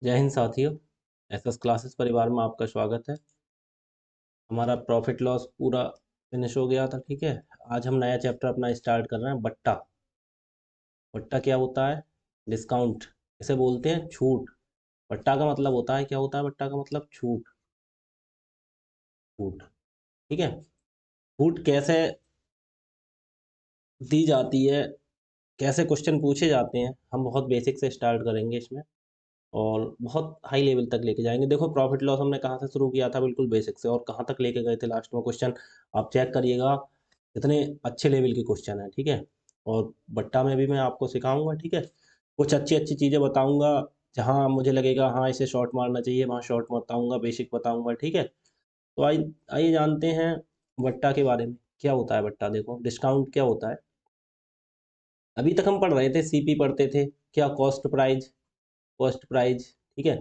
जय हिंद साथियों। SS classes परिवार में आपका स्वागत है। हमारा प्रॉफिट लॉस पूरा फिनिश हो गया था, ठीक है। आज हम नया चैप्टर अपना स्टार्ट कर रहे हैं। बट्टा। बट्टा क्या होता है? डिस्काउंट। इसे बोलते हैं छूट। बट्टा का मतलब होता है, क्या होता है बट्टा का मतलब? छूट। छूट, ठीक है। छूट कैसे दी जाती है, कैसे क्वेश्चन पूछे जाते हैं, हम बहुत बेसिक से स्टार्ट करेंगे इसमें और बहुत हाई लेवल तक लेके जाएंगे। देखो, प्रॉफिट लॉस हमने कहाँ से शुरू किया था, बिल्कुल बेसिक से, और कहाँ तक लेके गए थे लास्ट में क्वेश्चन। आप चेक करिएगा, कितने अच्छे लेवल के क्वेश्चन हैं, ठीक है। और बट्टा में भी मैं आपको सिखाऊंगा, ठीक है। कुछ अच्छी अच्छी चीज़ें बताऊंगा, जहाँ मुझे लगेगा हाँ इसे शॉर्ट मारना चाहिए, वहाँ शॉर्ट बताऊंगा, बेसिक बताऊंगा, ठीक है। तो आइए जानते हैं बट्टा के बारे में। क्या होता है बट्टा? देखो, डिस्काउंट क्या होता है। अभी तक हम पढ़ रहे थे, सीपी पढ़ते थे। क्या? Cost prize. कॉस्ट प्राइज, ठीक है।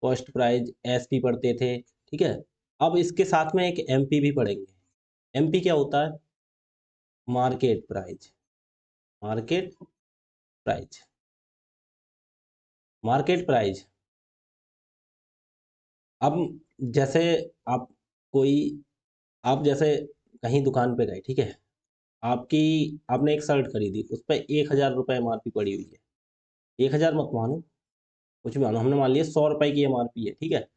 कॉस्ट प्राइज एसपी पढ़ते थे, ठीक है। अब इसके साथ में एक एमपी भी पढ़ेंगे। एमपी क्या होता है? Market price. Market price. Market price. अब जैसे आप कोई आप जैसे कहीं दुकान पे गए, ठीक है। आपकी आपने एक शर्ट खरीदी, उस पर 1,000 रुपये एमआरपी पड़ी हुई है। 1,000 मत मानो, कुछ भी मानो, हमने मान लिया 100 रुपये की एमआरपी है, ठीक है।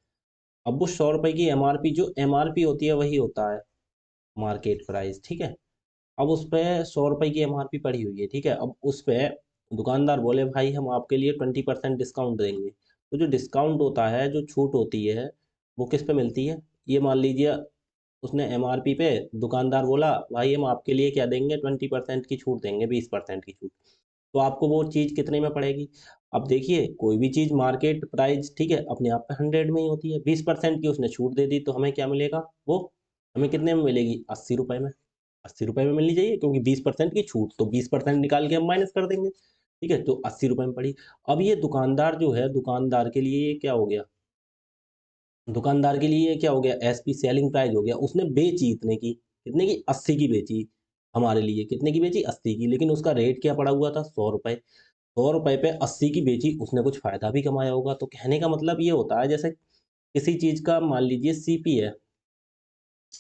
अब वो 100 रुपये की एमआरपी, जो एमआरपी होती है वही होता है मार्केट प्राइस, ठीक है। अब उस पे 100 रुपये की एमआरपी पड़ी हुई है, ठीक है। अब उस पे दुकानदार बोले भाई हम आपके लिए 20% डिस्काउंट देंगे। तो जो डिस्काउंट होता है, जो छूट होती है, वो किस पे मिलती है? ये मान लीजिए, उसने एमआरपी पे दुकानदार बोला भाई हम आपके लिए क्या देंगे, 20% की छूट देंगे, 20% की छूट। तो आपको वो चीज़ कितने में पड़ेगी? अब देखिए, कोई भी चीज़ मार्केट प्राइस, ठीक है, अपने आप पे 100 में ही होती है। 20% की उसने छूट दे दी, तो हमें क्या मिलेगा? वो हमें कितने में मिलेगी? 80 रुपये में। 80 रुपये में मिलनी चाहिए, क्योंकि 20% की छूट, तो 20% निकाल के हम माइनस कर देंगे, ठीक है। तो 80 रुपये में पड़ी। अब ये दुकानदार जो है, दुकानदार के लिए ये क्या हो गया? दुकानदार के लिए क्या हो गया? एसपी, सेलिंग प्राइस हो गया। उसने बेची इतने की, कितने की? 80 की बेची। हमारे लिए कितने की बेची? 80 की। लेकिन उसका रेट क्या पड़ा हुआ था? 100 रुपये। 100 रुपये पे 80 की बेची, उसने कुछ फायदा भी कमाया होगा। तो कहने का मतलब ये होता है, जैसे किसी चीज का मान लीजिए सीपी है,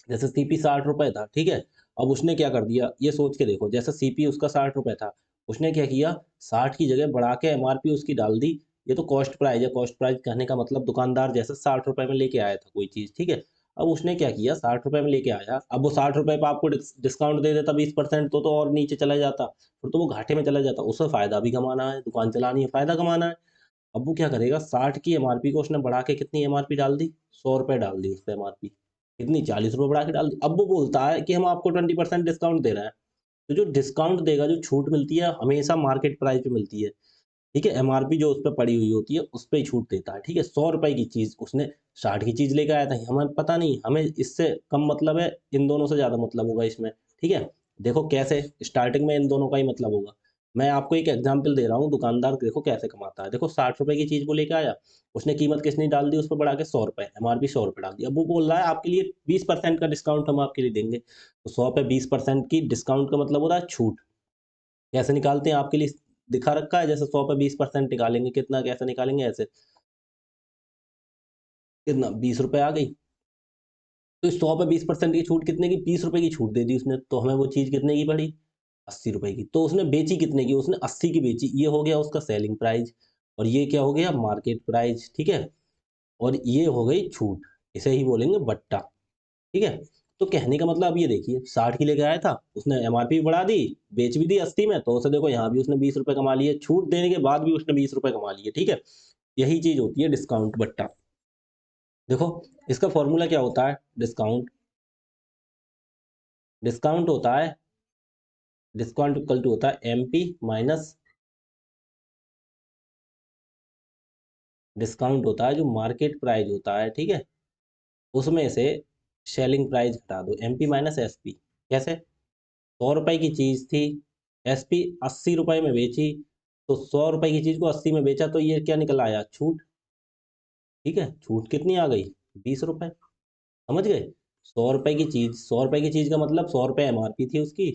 जैसे सीपी 60 रुपये था, ठीक है। अब उसने क्या कर दिया, ये सोच के देखो, जैसे सीपी उसका 60 रुपये था, उसने क्या किया, 60 की जगह बढ़ा के एमआरपी उसकी डाल दी। ये तो कॉस्ट प्राइस है। कॉस्ट प्राइस कहने का मतलब, दुकानदार जैसे 60 रुपये में लेके आया था कोई चीज़, ठीक है। अब उसने क्या किया, 60 रुपये में लेके आया, अब वो 60 रुपये पे आपको डिस्काउंट दे देता 20%, तो और नीचे चला जाता, फिर तो वो घाटे में चला जाता। उससे फायदा भी कमाना है, दुकान चलानी है, फायदा कमाना है। अब वो क्या करेगा, 60 की एमआरपी को उसने बढ़ा के कितनी एमआरपी डाल दी? 100 रुपये डाल दी उस पर एमआरपी। कितनी? 40 रुपये बढ़ा के डाल दी। अब वो बोलता है कि हम आपको 20% डिस्काउंट दे रहे हैं। तो जो डिस्काउंट देगा, जो छूट मिलती है, हमेशा मार्केट प्राइस पे मिलती है, ठीक है। एमआरपी जो उस पर पड़ी हुई होती है, उस पर ही छूट देता है, ठीक है। 100 रुपये की चीज़ उसने 60 की चीज़ लेकर आया था, हमें पता नहीं, हमें इससे कम मतलब है, इन दोनों से ज़्यादा मतलब होगा इसमें, ठीक है। देखो कैसे, स्टार्टिंग में इन दोनों का ही मतलब होगा। मैं आपको एक एग्जांपल दे रहा हूँ, दुकानदार देखो कैसे कमाता है। देखो, 60 रुपये की चीज़ को लेके आया, उसने कीमत कितनी डाल दी, उस पर बढ़ा के 100 रुपये, एमआरपी 100 रुपये डाल दी। अब वो बोल रहा है आपके लिए 20% का डिस्काउंट हम आपके लिए देंगे। तो 100 पे 20% की डिस्काउंट का मतलब होता है छूट। कैसे निकालते हैं आपके लिए दिखा रखा है, जैसे 100 पे 20% निकालेंगे, कितना कैसे निकालेंगे ऐसे, कितना? 20 रुपये आ गई। तो 100 पे 20% की छूट कितने की? 20 रुपये की छूट दे दी उसने, तो हमें वो चीज़ कितने की पड़ी? 80 रुपये की। तो उसने बेची कितने की? उसने 80 की बेची। ये हो गया उसका सेलिंग प्राइस, और ये क्या हो गया? मार्केट प्राइस, ठीक है। और ये हो गई छूट। इसे ही बोलेंगे बट्टा, ठीक है। तो कहने का मतलब ये देखिए, 60 की लेके आया था, उसने एमआरपी भी बढ़ा दी, बेच भी दी 80 में, तो उसे देखो यहाँ भी उसने 20 रुपये कमा लिए, छूट देने के बाद भी उसने 20 रुपये कमा लिए, ठीक है। यही चीज़ होती है डिस्काउंट बट्टा। देखो, इसका फॉर्मूला क्या होता है? डिस्काउंट। डिस्काउंट होता है, डिस्काउंट इक्वल टू होता है एमपी माइनस, डिस्काउंट होता है जो मार्केट प्राइस होता है, ठीक है, उसमें से सेलिंग प्राइस घटा दो, एमपी माइनस एसपी। कैसे? 100 रुपये की चीज़ थी, एसपी 80 रुपये में बेची, तो 100 रुपये की चीज़ को 80 में बेचा, तो ये क्या निकल आया? छूट, ठीक है। छूट कितनी आ गई? 20 रुपये। समझ गए? 100 रुपये की चीज़, 100 रुपये की चीज़ का मतलब 100 रुपये एमआरपी थी उसकी,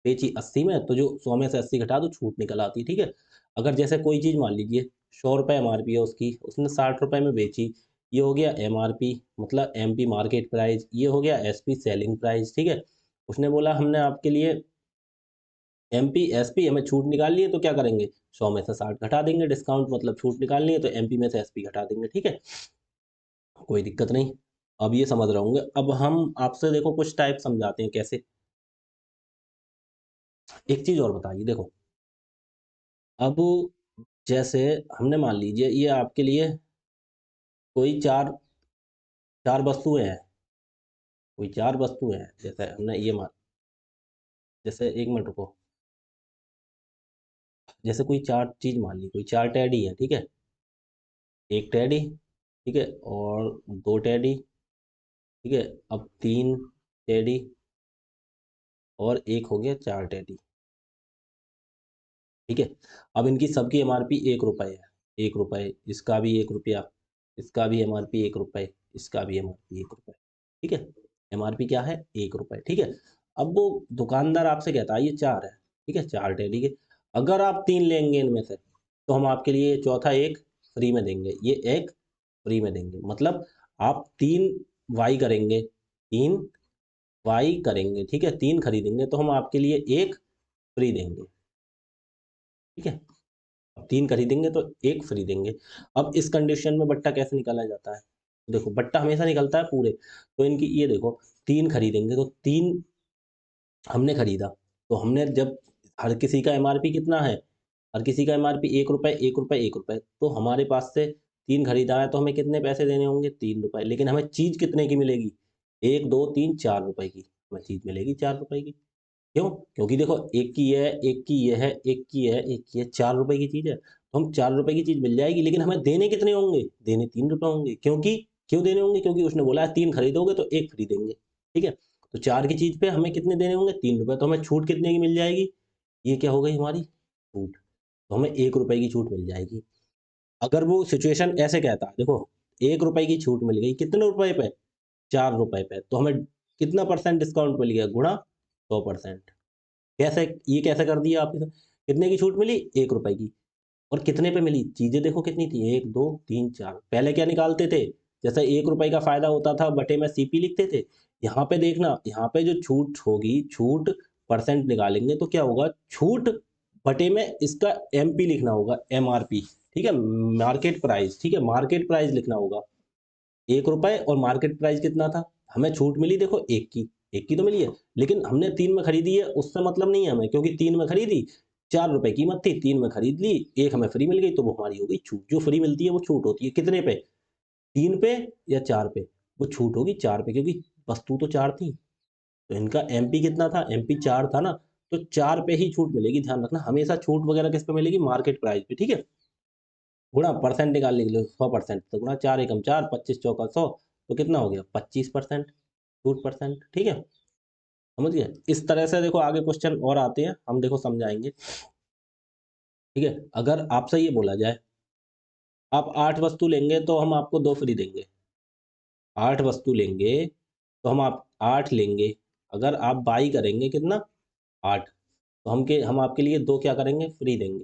बेची 80 में, तो जो 100 में से 80 घटा दो, छूट निकल आती, ठीक है। अगर जैसे कोई चीज़ मान लीजिए, 100 रुपये एमआरपी है उसकी, उसने 60 रुपये में बेची, ये हो गया एमआरपी मतलब एमपी मार्केट प्राइस, ये हो गया एसपी सेलिंग प्राइस, ठीक है। उसने बोला हमने आपके लिए एमपी एसपी हमें छूट निकालनी है तो क्या करेंगे, 100 में से 60 घटा देंगे, डिस्काउंट मतलब छूट निकालनी है तो एमपी में से एसपी घटा देंगे, ठीक है, कोई दिक्कत नहीं। अब ये समझ रहे होंगे। अब हम आपसे देखो कुछ टाइप समझाते हैं कैसे। एक चीज और बताइए देखो, अब जैसे हमने मान लीजिए ये आपके लिए कोई चार चार वस्तुएं हैं, कोई चार वस्तुएं हैं, जैसे हमने ये मान, जैसे एक मिनट रुको, जैसे कोई चार चीज मान ली, कोई चार टेडी है, ठीक है, एक टेडी, ठीक है, और दो टेडी, ठीक है, अब तीन टेडी, और एक हो गया चार टेडी, ठीक है। अब इनकी सबकी एमआरपी 1 रुपये है, 1 रुपये, इसका भी 1 रुपया, इसका भी एमआरपी 1 रुपये, इसका भी एमआरपी 1 रुपये, ठीक है, एमआरपी क्या है 1 रुपये, ठीक है। अब वो दुकानदार आपसे कहता है ये चार है, ठीक है, चार टेडी के, अगर आप तीन लेंगे इनमें से तो हम आपके लिए चौथा एक फ्री में देंगे, ये एक फ्री में देंगे, मतलब आप तीन वाई करेंगे, तीन वाई करेंगे, ठीक है, तीन खरीदेंगे तो हम आपके लिए एक फ्री देंगे, ठीक है, अब तीन खरीदेंगे तो एक फ्री देंगे। अब इस कंडीशन में बट्टा कैसे निकाला जाता है, देखो बट्टा हमेशा निकलता है पूरे, तो इनकी ये देखो, तीन खरीदेंगे तो तीन हमने खरीदा, तो हमने जब हर किसी का एमआरपी कितना है, हर किसी का एमआरपी 1 रुपये, 1 रुपये, 1 रुपये, तो हमारे पास से तीन खरीदा है तो हमें कितने पैसे देने होंगे, 3 रुपये, लेकिन हमें चीज कितने की मिलेगी, एक दो तीन 4 रुपये की हमें चीज मिलेगी, 4 रुपये की। क्यों, क्योंकि देखो एक की ये है, एक की ये है, एक की ये है, एक की है, 4 रुपए की चीज है तो हम 4 रुपए की चीज मिल जाएगी, लेकिन हमें देने कितने होंगे, देने 3 रुपए होंगे, क्योंकि क्यों देने होंगे, क्योंकि उसने बोला है तीन खरीदोगे तो एक फ्री देंगे, ठीक है। तो चार की चीज पे हमें कितने देने होंगे, 3 रुपए, तो हमें छूट कितने की मिल जाएगी, ये क्या हो गई हमारी छूट, तो हमें 1 रुपए की छूट मिल जाएगी। अगर वो सिचुएशन ऐसे कहता, देखो 1 रुपए की छूट मिल गई कितने रुपए पे, 4 रुपए पे, तो हमें कितना परसेंट डिस्काउंट मिल गया, गुणा 100%। कैसे, ये कैसे कर दिया आपके साथ, कितने की छूट मिली, 1 रुपए की, और कितने पे मिली, चीजें देखो कितनी थी, एक दो तीन चार, पहले क्या निकालते थे, जैसे 1 रुपए का फायदा होता था बटे में सीपी लिखते थे, यहाँ पे देखना, यहाँ पे जो छूट होगी, छूट परसेंट निकालेंगे तो क्या होगा, छूट बटे में इसका एमपी लिखना होगा, एमआरपी, ठीक है, मार्केट प्राइस, ठीक है, मार्केट प्राइस लिखना होगा, 1 रुपए, और मार्केट प्राइस कितना था, हमें छूट मिली देखो एक की तो मिली है, लेकिन हमने तीन में खरीदी है उससे मतलब नहीं है हमें, क्योंकि तीन में खरीदी, 4 रुपए कीमत थी, तीन में खरीद ली, एक हमें फ्री मिल गई तो वो हमारी हो गई छूट, जो फ्री मिलती है वो छूट होती है कितने पे, तीन पे या चार पे, वो छूट होगी चार पे, क्योंकि वस्तु तो चार थी, तो इनका एमपी कितना था, एमपी चार था ना, तो चार पे ही छूट मिलेगी, ध्यान रखना हमेशा छूट वगैरह किस पे मिलेगी, मार्केट प्राइस पे, ठीक है। गुणा परसेंट निकालने के लिए 100%, तो गुणा चार एकम चार, 25 चौका 100, तो कितना हो गया 25% छूट परसेंट, ठीक है, समझ गए। इस तरह से देखो आगे क्वेश्चन और आते हैं, हम देखो समझाएंगे, ठीक है। अगर आपसे ये बोला जाए आप 8 वस्तु लेंगे तो हम आपको दो फ्री देंगे, 8 वस्तु लेंगे तो हम आप 8 लेंगे, अगर आप बाई करेंगे कितना, 8, तो हम आपके लिए दो क्या करेंगे, फ्री देंगे,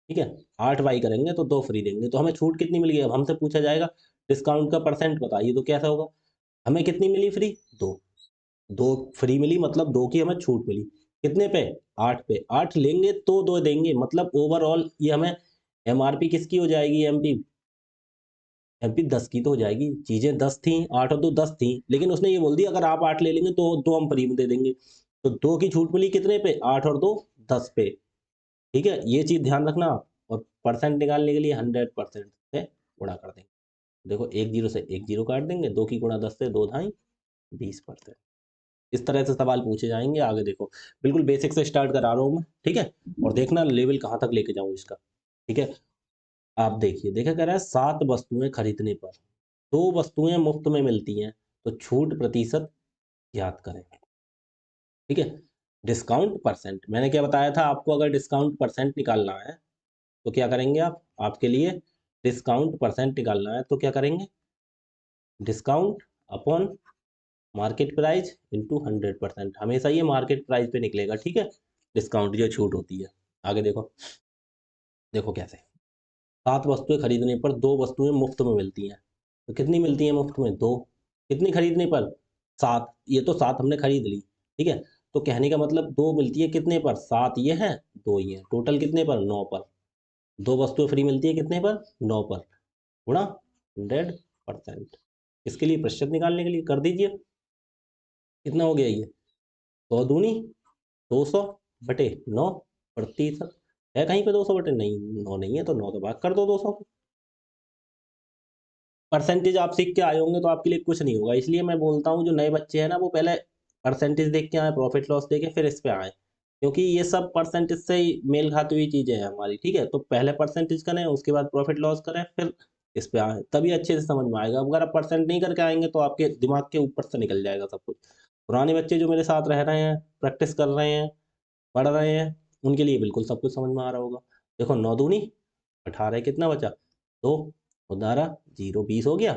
ठीक है, 8 बाई करेंगे तो दो फ्री देंगे, तो हमें छूट कितनी मिल गई, अब हमसे पूछा जाएगा डिस्काउंट का परसेंट बताइए, तो कैसा होगा, हमें कितनी मिली फ्री, दो, दो फ्री मिली मतलब दो की हमें छूट मिली, कितने पे, 8 पे, 8 लेंगे तो दो देंगे, मतलब ओवरऑल ये हमें एमआरपी किसकी हो जाएगी, एमपी, एमपी 10 की तो हो जाएगी, चीजें 10 थी, 8 और दो 10 थी, लेकिन उसने ये बोल दिया अगर आप 8 ले लेंगे तो दो हम फ्री में दे देंगे, तो दो की छूट मिली कितने पे, 8 और दो 10 पे, ठीक है, ये चीज ध्यान रखना आप, और परसेंट निकालने के लिए 100% से गुणा कर देंगे, देखो एक जीरो से एक जीरो काट देंगे, दो की गुणा 10 से दो ढाई 20%, इस तरह से सवाल पूछे जाएंगे आगे, देखो बिल्कुल बेसिक से स्टार्ट करा रहा हूँ मैं, ठीक है, और देखना लेवल कहाँ तक लेके जाऊँ इसका, ठीक है। आप देखिए, देखा कह रहा है 7 वस्तुएं खरीदने पर दो वस्तुएं मुफ्त में मिलती हैं तो छूट प्रतिशत ज्ञात करें, ठीक है। डिस्काउंट परसेंट मैंने क्या बताया था आपको, अगर डिस्काउंट परसेंट निकालना है तो क्या करेंगे आप, आपके लिए डिस्काउंट परसेंट निकालना है तो क्या करेंगे, discount upon market price into 100%, हमेशा ये मार्केट प्राइस पे निकलेगा, ठीक है, डिस्काउंट जो छूट होती है। आगे देखो, देखो कैसे, 7 वस्तुएं खरीदने पर 2 वस्तुएं मुफ्त में मिलती हैं। तो कितनी मिलती हैं मुफ्त में? 2। कितनी खरीदने पर? 7। ये तो 7 हमने खरीद ली, ठीक है। तो कहने का मतलब 2 मिलती है कितने पर? 7 ये है, 2 ये है, टोटल कितने पर? 9 पर। 2 वस्तुएं फ्री मिलती है कितने पर? 9 पर, गुणा 100%। इसके लिए प्रतिशत निकालने के लिए कर दीजिए, कितना हो गया ये? 100 दूनी 200 बटे 9 प्रतिशत। है कहीं पे 200 बटे? नहीं, 9 नहीं है, तो 9 तो भाग कर दो 200। परसेंटेज आप सीख के आए होंगे तो आपके लिए कुछ नहीं होगा, इसलिए मैं बोलता हूँ जो नए बच्चे हैं ना वो पहले परसेंटेज देख के आए, प्रॉफिट लॉस देखे, फिर इस पे आए, क्योंकि ये सब परसेंटेज से ही मेल खाती हुई चीजें हैं हमारी, ठीक है। तो पहले परसेंटेज करें, उसके बाद प्रॉफिट लॉस करें, फिर इस पे आए, तभी अच्छे से समझ में आएगा। अगर आप परसेंट नहीं करके आएंगे तो आपके दिमाग के ऊपर से निकल जाएगा सब कुछ। पुराने बच्चे जो मेरे साथ रह रहे हैं, प्रैक्टिस कर रहे हैं, पढ़ रहे हैं, उनके लिए बिल्कुल सब कुछ समझ में आ रहा होगा। देखो 9 दूनी 18, कितना बचा? 2। 12 जीरो 20 हो गया।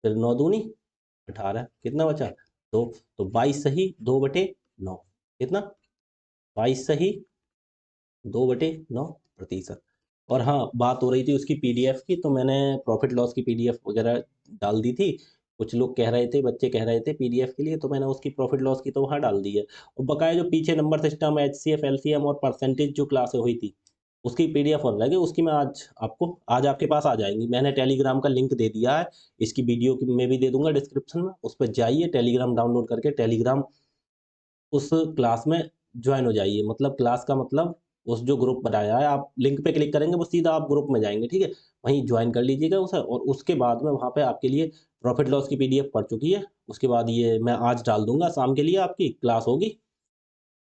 फिर 9 दूनी 18, कितना बचा? 2। तो 22 सही 2/9, कितना? 22 सही 2/9%। और हाँ, बात हो रही थी उसकी पीडीएफ की, तो मैंने प्रॉफिट लॉस की पीडीएफ वगैरह डाल दी थी। कुछ लोग कह रहे थे, बच्चे कह रहे थे पीडीएफ के लिए, तो मैंने उसकी प्रॉफिट लॉस की तो वहाँ डाल दी है। और बकाया जो पीछे नंबर सिस्टम, एचसीएफ, एलसीएम और परसेंटेज जो क्लासें हुई थी, उसकी पीडीएफ और लगे, उसकी मैं आज आपके पास आ जाएंगी। मैंने टेलीग्राम का लिंक दे दिया है, इसकी वीडियो में भी दे दूंगा डिस्क्रिप्शन में। उस पर जाइए, टेलीग्राम डाउनलोड करके टेलीग्राम उस क्लास में ज्वाइन हो जाइए। मतलब क्लास का मतलब उस जो ग्रुप बनाया है, आप लिंक पे क्लिक करेंगे वो सीधा आप ग्रुप में जाएंगे, ठीक है। वहीं ज्वाइन कर लीजिएगा उसे, और उसके बाद में वहाँ पे आपके लिए प्रॉफिट लॉस की पीडीएफ पड़ चुकी है। उसके बाद ये मैं आज डाल दूंगा, शाम के लिए आपकी क्लास होगी,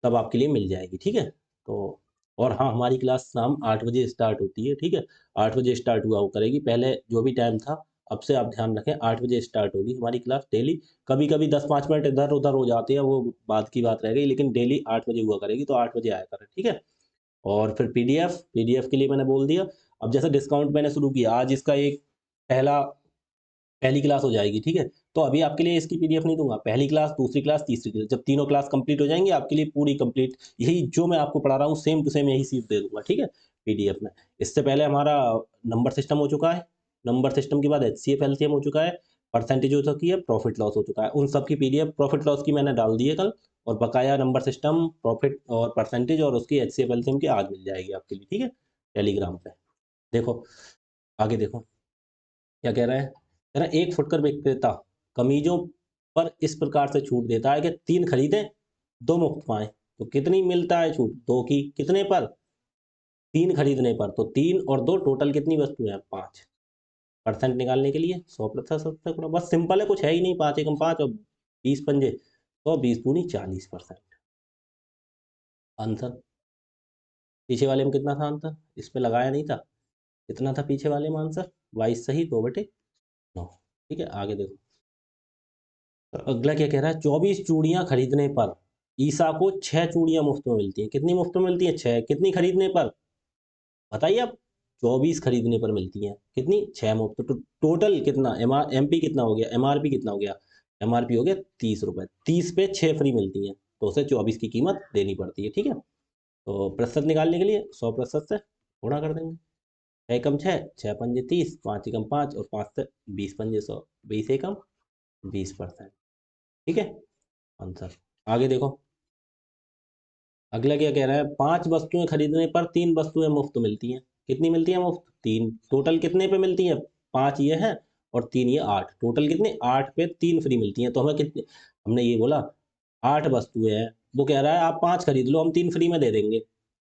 तब आपके लिए मिल जाएगी, ठीक है। तो और हाँ, हमारी क्लास शाम 8 बजे स्टार्ट होती है, ठीक है। 8 बजे स्टार्ट हुआ वो करेगी, पहले जो भी टाइम था, अब से आप ध्यान रखें, 8 बजे स्टार्ट होगी हमारी क्लास डेली। कभी कभी 10-5 मिनट इधर उधर हो जाते हैं, वो बात की बात रह गई, लेकिन डेली 8 बजे हुआ करेगी, तो 8 बजे आया करें, ठीक है। और फिर पीडीएफ पीडीएफ के लिए मैंने बोल दिया। अब जैसे डिस्काउंट मैंने शुरू किया, आज इसका एक पहला पहली क्लास हो जाएगी, ठीक है। तो अभी आपके लिए इसकी पीडीएफ नहीं दूंगा, पहली क्लास, दूसरी क्लास, तीसरी क्लास, जब तीनों क्लास कंप्लीट हो जाएंगी आपके लिए पूरी कंप्लीट, यही जो मैं आपको पढ़ा रहा हूँ सेम टू सेम यही सीख दे दूंगा, ठीक है, पीडीएफ में। इससे पहले हमारा नंबर सिस्टम हो चुका है, नंबर सिस्टम के बाद एचसीएफ एलसीएम हो चुका है, परसेंटेज हो चुकी है, प्रॉफिट लॉस हो चुका है। उन सब की पीडीएफ प्रॉफिट लॉस की मैंने डाल दी है कल, और बकाया नंबर सिस्टम, प्रॉफिट और परसेंटेज और उसकी एचसीएफ एलसीएम की आज मिल जाएगी आपके लिए, ठीक है, टेलीग्राम पे। देखो आगे देखो क्या कह रहा है। कह रहा है, एक फुटकर विक्रेता कमीजों पर इस प्रकार से छूट देता है कि 3 खरीदें 2 मुफ्त पाएं। तो कितनी मिलता है छूट? 2 की, कितने पर? 3 खरीदने पर। तो 3 और 2 टोटल कितनी वस्तुएं हैं? 5। परसेंट निकालने के लिए 100% से गुणा, बस सिंपल है, कुछ है ही नहीं। 5 एकम 5 और 20 पंजे, तो 20 दूनी 40%। आंसर पीछे वाले में कितना था आंसर? इस पे लगाया नहीं था, कितना था पीछे वाले में आंसर? 22 सही 2/9, ठीक है। आगे देखो, अगला क्या कह रहा है, 24 चूड़ियां खरीदने पर ईसा को 6 चूड़ियां मुफ्त में मिलती हैं। कितनी मुफ्त में मिलती हैं? 6। कितनी खरीदने पर बताइए आप? 24 खरीदने पर मिलती हैं, कितनी? 6 मुफ्त। तो टोटल कितना एमपी कितना हो गया, एमआरपी कितना हो गया? एमआरपी हो गया 30 रुपए, 30 पे 6 फ्री मिलती हैं, तो उसे 24 की कीमत देनी पड़ती है, ठीक है। तो प्रतिशत निकालने के लिए 100% से गुणा कर देंगे। 6 एकम 6, 6 पंजे 30, 5 एकम 5 और 5 से 20 पंजे 100, 20 एकम 20%, ठीक है आंसर। आगे देखो, अगला क्या कह रहा है, 5 वस्तुएं खरीदने पर 3 वस्तुएं मुफ्त मिलती हैं। कितनी मिलती हैं मुफ्त? 3। टोटल कितने पे मिलती हैं? 5 ये है और 3 ये, 8। टोटल कितने? 8 पे 3 फ्री मिलती हैं। तो हमें कितने, हमने ये बोला 8 वस्तुएं हैं, वो कह रहा है आप 5 खरीद लो, हम 3 फ्री में दे देंगे।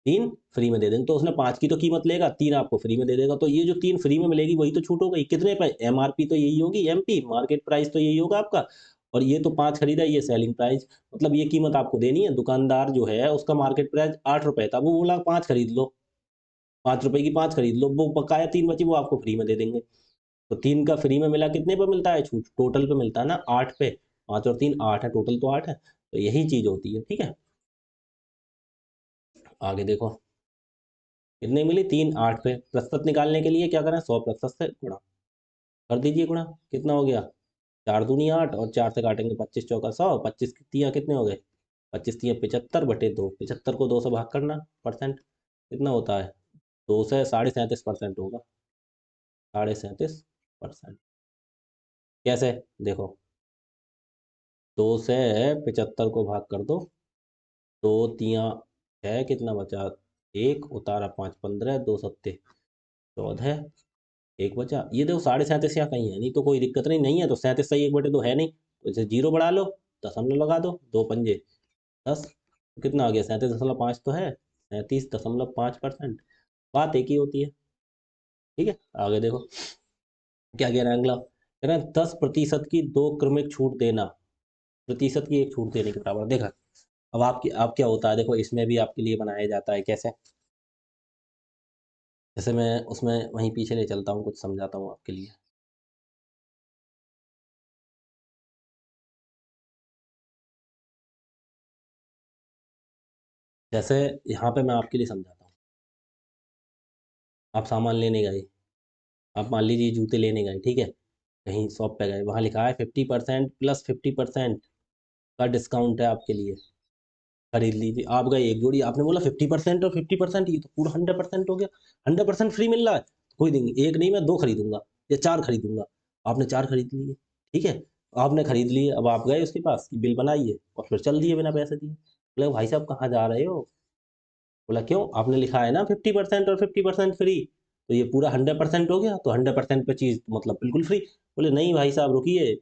3 फ्री में दे देंगे, तो उसने 5 की तो कीमत लेगा, 3 आपको फ्री में दे देगा। तो ये जो 3 फ्री में मिलेगी वही तो छूट हो गई। कितने पे? एमआरपी तो यही होगी, एमपी मार्केट प्राइस तो यही होगा आपका, और ये तो 5 खरीदा, ये सेलिंग प्राइस, मतलब ये कीमत आपको देनी है। दुकानदार जो है उसका मार्केट प्राइस 8 रुपए था, वो बोला 5 खरीद लो, 5 रुपए की 5 खरीद लो, वो बकाया 3 बची वो आपको फ्री में दे देंगे। तो 3 का फ्री में मिला, कितने पे मिलता है छूट? टोटल पे मिलता है ना, 8 पे। 5 और 3 8 है, टोटल तो 8 है, तो यही चीज होती है, ठीक है। आगे देखो, कितने मिली? 3 8 पे। प्रतिशत निकालने के लिए क्या करें? 100% से गुणा कर दीजिए, गुणा कितना हो गया? 4 दूनी 8 और 4 से काटेंगे 25 चौका 100, 25 तिया कितने हो गए? 25 तिया 75/2, 75 को 2 से भाग करना, परसेंट कितना होता है? 2 से 37.5% होगा, 37%। कैसे? देखो, 2 से 75 को भाग कर दो, 2 तिया 6, कितना बचा? 1 उतारा 5 15, 2 सत्ते 14, 1 बचा। ये देखो 37.5 यहाँ कहीं है नहीं, तो कोई दिक्कत नहीं, नहीं है तो 37 सही 1/2 है नहीं, तो इसे 0 बढ़ा लो, दशमलव लगा दो, 2 पंजे 10, तो कितना आ गया? 37.5 तो है, 37.5%। बात एक ही होती है। ठीक है, आगे देखो क्या कह रहा है अगला, कह रहा है 10% की 2 क्रमिक छूट देना, प्रतिशत की एक छूट देने के बराबर। देखा, अब आप क्या होता है, देखो इसमें भी आपके लिए बनाया जाता है कैसे, जैसे मैं उसमें वहीं पीछे ले चलता हूँ, कुछ समझाता हूँ आपके लिए। जैसे यहाँ पे मैं आपके लिए समझाता हूँ, आप सामान लेने गए, आप मान लीजिए जूते लेने गए, ठीक है, कहीं शॉप पे गए, वहाँ लिखा है 50% प्लस 50% का डिस्काउंट है आपके लिए, खरीद लीजिए। आप गए एक जोड़ी, आपने बोला 50% और 50%, ये तो पूरा 100% हो गया, 100% फ्री मिल रहा है, कोई देंगे, एक नहीं मैं 2 खरीदूंगा या 4 खरीदूंगा। आपने 4 खरीद लिए, ठीक है, आपने खरीद लिए, अब आप गए उसके पास, बिल बनाइए और फिर चल दिए बिना पैसे दिए। बोले भाई साहब कहाँ जा रहे हो? बोला क्यों, आपने लिखा है ना 50% और 50% फ्री, तो ये पूरा 100% हो गया, तो 100% पे चीज़ मतलब बिल्कुल फ्री। बोले नहीं भाई साहब रुकिए,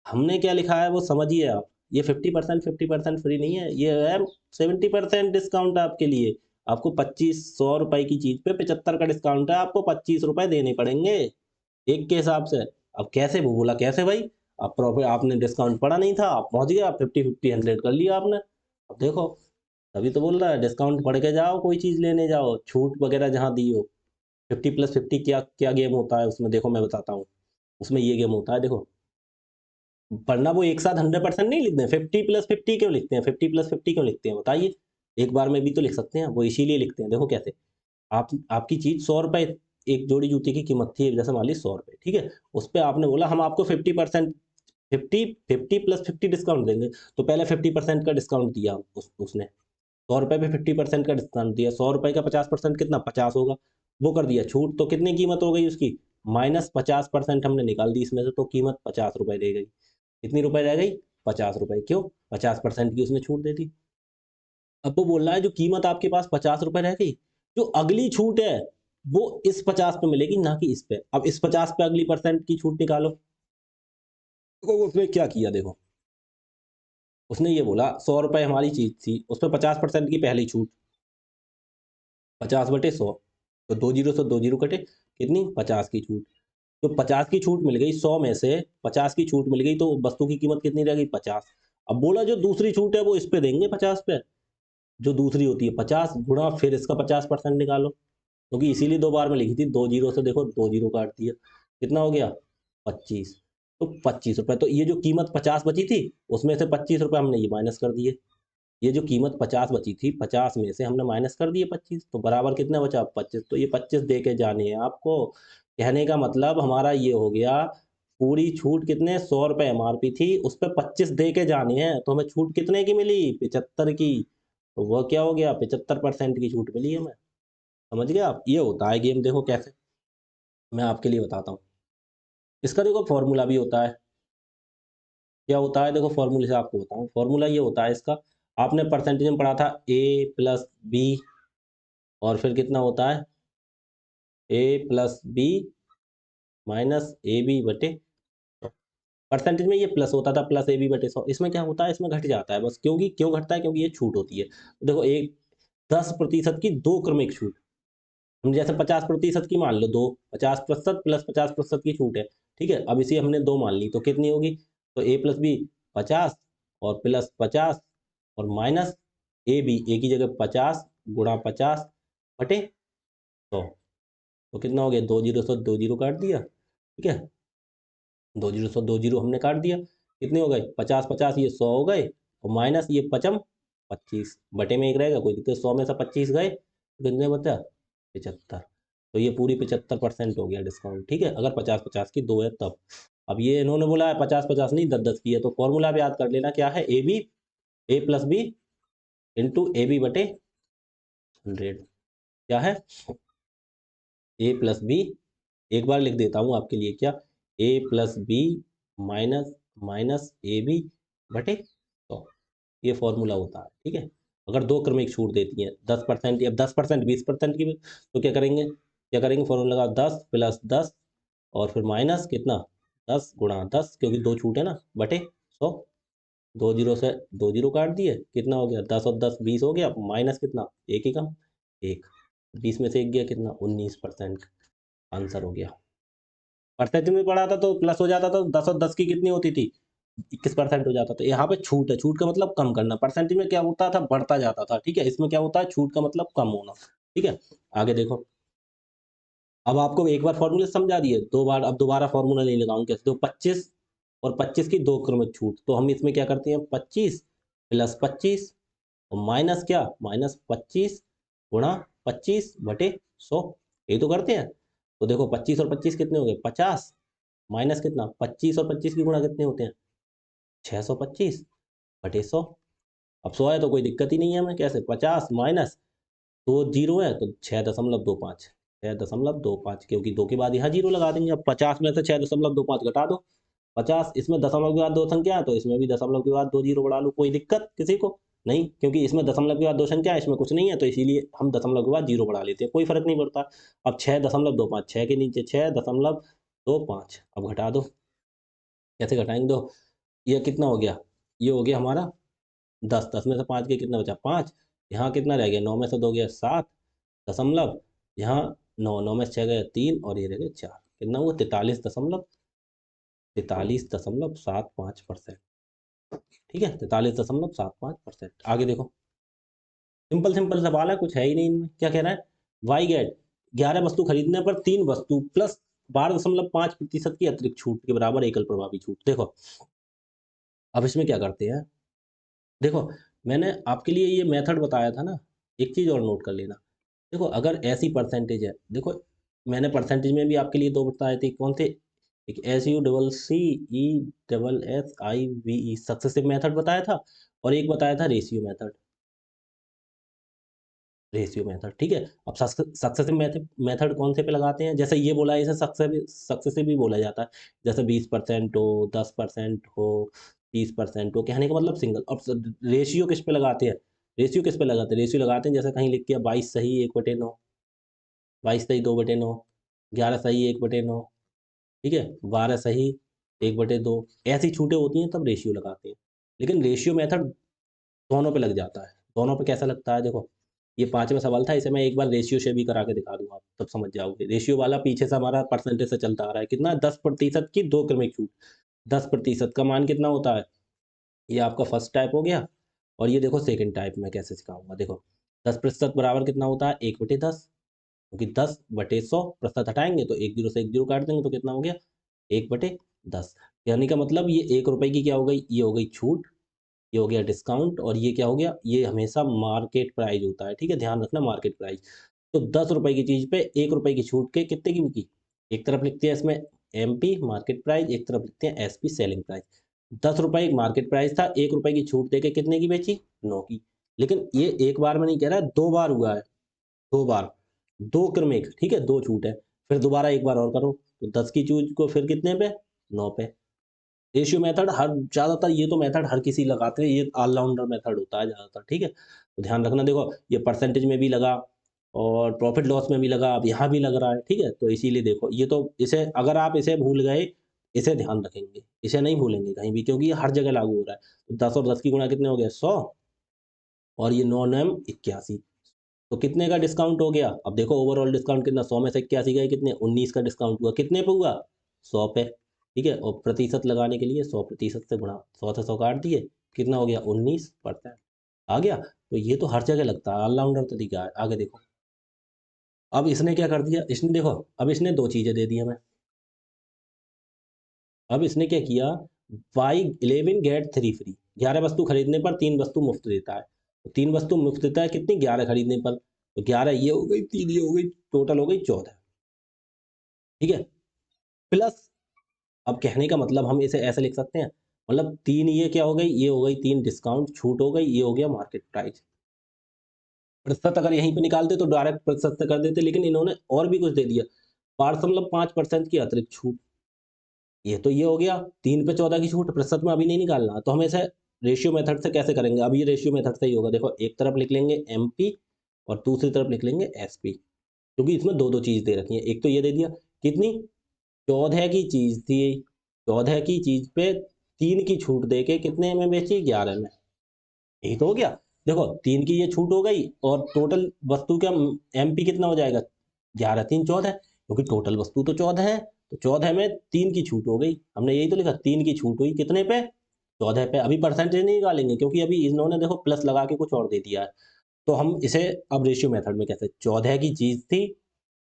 हमने क्या लिखा है वो समझिए आप, ये 50% फ्री नहीं है, ये है 70% डिस्काउंट आपके लिए। आपको 2500 रुपए की चीज पे 75 का डिस्काउंट है, आपको 25 रुपए देने पड़ेंगे एक के हिसाब से। अब कैसे, वो बोला कैसे भाई, आप प्रॉफिट, आपने डिस्काउंट पड़ा नहीं था, आप पहुंच गए, आप 50 50 100 कर लिया आपने। अब देखो, तभी तो बोल रहा है डिस्काउंट पढ़ के जाओ, कोई चीज लेने जाओ, छूट वगैरह जहाँ दी हो। 50+50 क्या क्या गेम होता है उसमें, देखो मैं बताता हूँ। उसमें ये गेम होता है, देखो, वरना वो एक साथ 100% नहीं लिखते हैं, 50+50 क्यों लिखते हैं, 50+50 क्यों लिखते हैं बताइए? एक बार में भी तो लिख सकते हैं, वो इसीलिए लिखते हैं, देखो कैसे। आपकी चीज 100 रुपए, एक जोड़ी जूते की कीमत थी, जैसे मान ली 100 रुपए, ठीक है, उस पर आपने बोला हम आपको 50%, 50+50 डिस्काउंट देंगे, तो पहले 50% का डिस्काउंट दिया उसने, 100 रुपए पे 50% का डिस्काउंट दिया, 100 रुपए का 50% कितना, 50 होगा, वो कर दिया छूट, तो कितनी कीमत हो गई उसकी, -50% हमने निकाल दी इसमें से, तो कीमत 50 रुपए रह गई। कितनी रुपए रह गई? 50 रुपए, क्यों? 50% की उसने छूट दे दी। अब वो बोल रहा है जो कीमत आपके पास 50 रुपए रह गई, जो अगली छूट है वो इस 50 पे मिलेगी, ना कि इस पे। अब इस 50 पे अगली परसेंट की छूट निकालो, तो उसने क्या किया देखो, उसने ये बोला 100 रुपए हमारी चीज थी, उस पर 50% की पहली छूट, 50/100, तो 2 जीरो से 2 जीरो कटे, कितनी? 50 की छूट। तो 50 की छूट मिल गई, 100 में से 50 की छूट मिल गई, तो वस्तु की कीमत कितनी रह गई? 50। अब बोला जो दूसरी छूट है वो इस पे देंगे 50 पे, जो दूसरी होती है 50 गुणा फिर इसका 50% निकालो, क्योंकि इसीलिए 2 बार में लिखी थी, 2 जीरो से देखो 2 जीरो काट दिया, कितना हो गया? 25। तो 25 रुपए, तो ये जो कीमत 50 बची थी, उसमें से 25 रुपए हमने ये माइनस कर दिए, ये जो कीमत 50 बची थी, 50 में से हमने माइनस कर दिए 25, तो बराबर कितना बचा? 25। तो ये 25 दे के जाने हैं आपको, कहने का मतलब हमारा ये हो गया, पूरी छूट कितने? 100 रुपए एमआरपी थी, उस पर 25 दे के जाने हैं, तो हमें छूट कितने की मिली? 75 की। तो वह क्या हो गया? 75% की छूट मिली हमें। समझ गए आप? ये होता है गेम, देखो कैसे, मैं आपके लिए बताता हूँ। इसका देखो फॉर्मूला भी होता है, क्या होता है देखो, फॉर्मूले से आपको बताऊँ, फॉर्मूला ये होता है इसका, आपने परसेंटेज में पढ़ा था A+B, और फिर कितना होता है? A+B minus AB/100। परसेंटेज में ये प्लस होता था, +AB/100, इसमें क्या होता है? इसमें घट जाता है बस, क्योंकि क्यों घटता है? क्योंकि ये छूट होती है। तो देखो, एक 10% की 2 क्रमिक छूट, हम जैसे 50% की मान लो, दो 50% प्लस 50% की छूट है, ठीक है, अब इसी हमने 2 मान ली, तो कितनी होगी? तो A+B 50 और प्लस 50 और माइनस AB, ए की जगह 50 गुणा 50 बटे 100, तो कितना हो गया? 2 जीरो से 2 जीरो काट दिया, ठीक है, 2 जीरो से 2 जीरो हमने काट दिया, कितने हो गए? 50 50, ये 100 हो गए, और माइनस ये 55 25, बटे में एक रहेगा, कोई दिक्कत, 100 में से 25 गए, तो कितने बचा? 75। तो ये पूरी 75% हो गया डिस्काउंट, ठीक है, अगर 50 50 की दो है तब। अब ये इन्होंने बोला है 50 50 नहीं, 10 10 की है, तो फॉर्मूला भी याद कर लेना, क्या है? A+B इंटू AB/100, क्या है? A+B एक बार लिख देता हूँ आपके लिए, क्या, A plus B minus minus A B बटे 100, ये फॉर्मूला होता है, ठीक है। अगर दो क्रमिक छूट देती हैं 10% या 10% 20% की भी, तो क्या करेंगे फॉर्मूला लगा 10 प्लस 10 और फिर माइनस कितना 10 गुणा 10, क्योंकि दो छूट है ना, बटे 100। दो जीरो से दो जीरो काट दिए, कितना हो गया 10 और 10 20 हो गया, माइनस कितना एक ही कम, एक 20 में से एक गया कितना 19%, आंसर हो गया। परसेंटेज में पढ़ा था तो प्लस हो जाता था, 10 और 10 की कितनी होती थी 21% हो जाता था। यहाँ पे छूट है, छूट का मतलब कम करना, परसेंटेज में क्या होता था बढ़ता जाता था, ठीक है। इसमें क्या होता है छूट का मतलब कम होना, ठीक है। आगे देखो, अब आपको एक बार फॉर्मूले समझा दिए, दो बार अब दोबारा फॉर्मूला नहीं लगाऊंगे कैसे, तो 25 और 25 की दो क्रमिक छूट, तो हम इसमें क्या करते हैं 25 प्लस 25 और माइनस क्या माइनस 25 गुणा 25 बटे 100, यही तो करते हैं। तो देखो 25 और 25 कितने हो गए 50, माइनस कितना 25 और 25 की गुणा कितने होते हैं 625 बटे 100। अब 100 है तो कोई दिक्कत ही नहीं है हमें, कैसे 50 माइनस दो जीरो है तो 6.25, 6.25, क्योंकि दो के बाद यहाँ जीरो लगा देंगे। अब 50 में से 6.25 घटा दो, 50 इसमें दशमलव के बाद दो संख्या है तो इसमें भी दशमलव के बाद दो जीरो बढ़ा लो, कोई दिक्कत किसी को नहीं, क्योंकि इसमें दशमलव के बाद दो संख्या है इसमें कुछ नहीं है, तो इसीलिए हम दशमलव के बाद जीरो बढ़ा लेते हैं, कोई फर्क नहीं पड़ता। अब 6.25, 6 के नीचे 6.25, अब घटा दो, कैसे घटाएंगे दो, ये कितना हो गया, ये हो गया हमारा 10, 10 में से 5 के कितना बचा 5, यहाँ कितना रह गया 9 में से 2 गया 7 दशमलव, यहाँ 9, 9 में से 6 गया 3 और ये रह गया 4, कितना हुआ 43.75%, ठीक है 43.75%। आगे देखो, सिंपल सिंपल सवाल है, कुछ है ही नहीं इनमें। क्या कह रहा है, वाई गेट 11 वस्तु खरीदने पर 3 वस्तु प्लस 12.5% की अतिरिक्त छूट के बराबर एकल प्रभावी छूट। देखो अब इसमें क्या करते हैं, देखो मैंने आपके लिए ये मेथड बताया था ना, एक चीज और नोट कर लेना। देखो अगर ऐसी परसेंटेज है, देखो मैंने परसेंटेज में भी आपके लिए दो बताए थे, कौन थे, एक SUCCESSIVE सक्सेसिव मेथड बताया था, और एक बताया था रेशियो मेथड, रेशियो मेथड, ठीक है। अब सक्सेसिव मेथड कौन से पे लगाते हैं, जैसे ये बोला है इसे सक्सेसिव भी बोला जाता है, जैसे 20% हो 10% हो 30% हो, कहने का मतलब सिंगल। अब रेशियो किस पे लगाते हैं, रेशियो लगाते हैं जैसे कहीं लिख के 22 सही 1/9, 22 सही 2/9, 11 सही 1/9, ठीक है 12 सही 1/2, ऐसी छूटें होती हैं तब रेशियो लगाते हैं। लेकिन रेशियो मेथड दोनों पे लग जाता है, दोनों पे कैसा लगता है, देखो ये पांचवा सवाल था, इसे मैं एक बार रेशियो से भी करा के दिखा दूंगा, आप तब समझ जाओगे। रेशियो वाला पीछे से हमारा परसेंटेज से चलता आ रहा है, कितना 10% की दो क्रमिक छूट, 10% का मान कितना होता है, ये आपका फर्स्ट टाइप हो गया। और ये देखो सेकंड टाइप में कैसे सिखाऊंगा, देखो 10% बराबर कितना होता है 1/10, क्योंकि 10/100 प्रतिशत हटाएंगे तो एक जीरो से एक जीरो काट देंगे तो कितना हो गया 1/10, यानी का मतलब ये 1 रुपए की क्या हो गई, ये हो गई छूट, ये हो गया डिस्काउंट, और ये क्या हो गया, ये हमेशा मार्केट प्राइस होता है, ठीक है ध्यान रखना मार्केट प्राइस। तो 10 रुपए की चीज पे 1 रुपए की छूट के कितने की बिकी, एक तरफ लिखते हैं इसमें MP मार्केट प्राइस, एक तरफ लिखते हैं SP सेलिंग प्राइस। 10 रुपए मार्केट प्राइस था, 1 रुपए की छूट देके कितने की बेची 9 की। लेकिन ये एक बार में नहीं कह रहा है, दो बार हुआ है, दो बार, दो क्रमिक, ठीक है दो छूट है, फिर दोबारा एक बार और करो तो 10 की चूज को फिर कितने पे 9 पे। रेशियो मेथड हर ज्यादातर ये तो मेथड हर किसी लगाते हैं, ये ऑलराउंडर मेथड होता है ज्यादातर, ठीक है तो ध्यान रखना। देखो ये परसेंटेज में भी लगा और प्रॉफिट लॉस में भी लगा, अब यहाँ भी लग रहा है, ठीक है तो इसीलिए देखो ये तो, इसे अगर आप इसे भूल गए, इसे ध्यान रखेंगे, इसे नहीं भूलेंगे कहीं भी, क्योंकि ये हर जगह लागू हो रहा है। तो 10 और 10 की गुणा कितने हो गए 100, और ये 9 9 81, तो कितने का डिस्काउंट हो गया, अब देखो ओवरऑल डिस्काउंट कितना, 100 में से 81 गए कितने 19 का डिस्काउंट हुआ, कितने पे हुआ 100 पे, ठीक है। और प्रतिशत लगाने के लिए 100% से गुणा, 100 से 100 काट दिए, कितना हो गया 19% आ गया। तो ये तो हर जगह लगता है, ऑलराउंडर तरीका है। आगे देखो, अब इसने क्या कर दिया, इसने देखो अब इसने दो चीजें दे दी हमें, अब इसने क्या किया, बाई 11 गेट 3 फ्री, 11 वस्तु खरीदने पर 3 वस्तु मुफ्त देता है, तो 3 वस्तु मुफ्त देता है कितनी 11 खरीदने पर, तो 11 ये हो गई 3 ये हो गई, टोटल हो गई 14, ठीक है प्लस। अब कहने का मतलब हम इसे ऐसे लिख सकते हैं, मतलब 3 ये क्या हो गई, ये हो गई 3 डिस्काउंट छूट हो गई, ये हो गया मार्केट प्राइस। प्रतिशत अगर यहीं पे निकालते तो डायरेक्ट प्रतिशत से कर देते, लेकिन इन्होंने और भी कुछ दे दिया, 5% की अतिरिक्त छूट। ये हो गया 3 पे 14 की छूट, प्रतिशत में अभी नहीं निकालना। तो हम ऐसे रेशियो मेथड से कैसे करेंगे? अब ये रेशियो मेथड से ही होगा। देखो, एक तरफ लिख लेंगे एमपी और दूसरी तरफ लिख लेंगे एसपी, क्योंकि इसमें दो दो चीज दे रखी है। एक तो ये दे दिया कितनी, 14 की चीज थी, 14 की चीज पे 3 की छूट दे के कितने में बेची, 11 में। यही तो हो गया। देखो, 3 की ये छूट हो गई और टोटल वस्तु का एमपी कितना हो जाएगा, 11 3 14, क्योंकि टोटल वस्तु तो 14 है। तो 14 में 3 की छूट हो गई, हमने यही तो लिखा, 3 की छूट हुई कितने पे, 14 पे। अभी परसेंटेज नहीं निकालेंगे, क्योंकि अभी इन्होंने देखो प्लस लगा के कुछ और दे दिया है। तो हम इसे अब रेशियो मेथड में कैसे, 14 की चीज थी,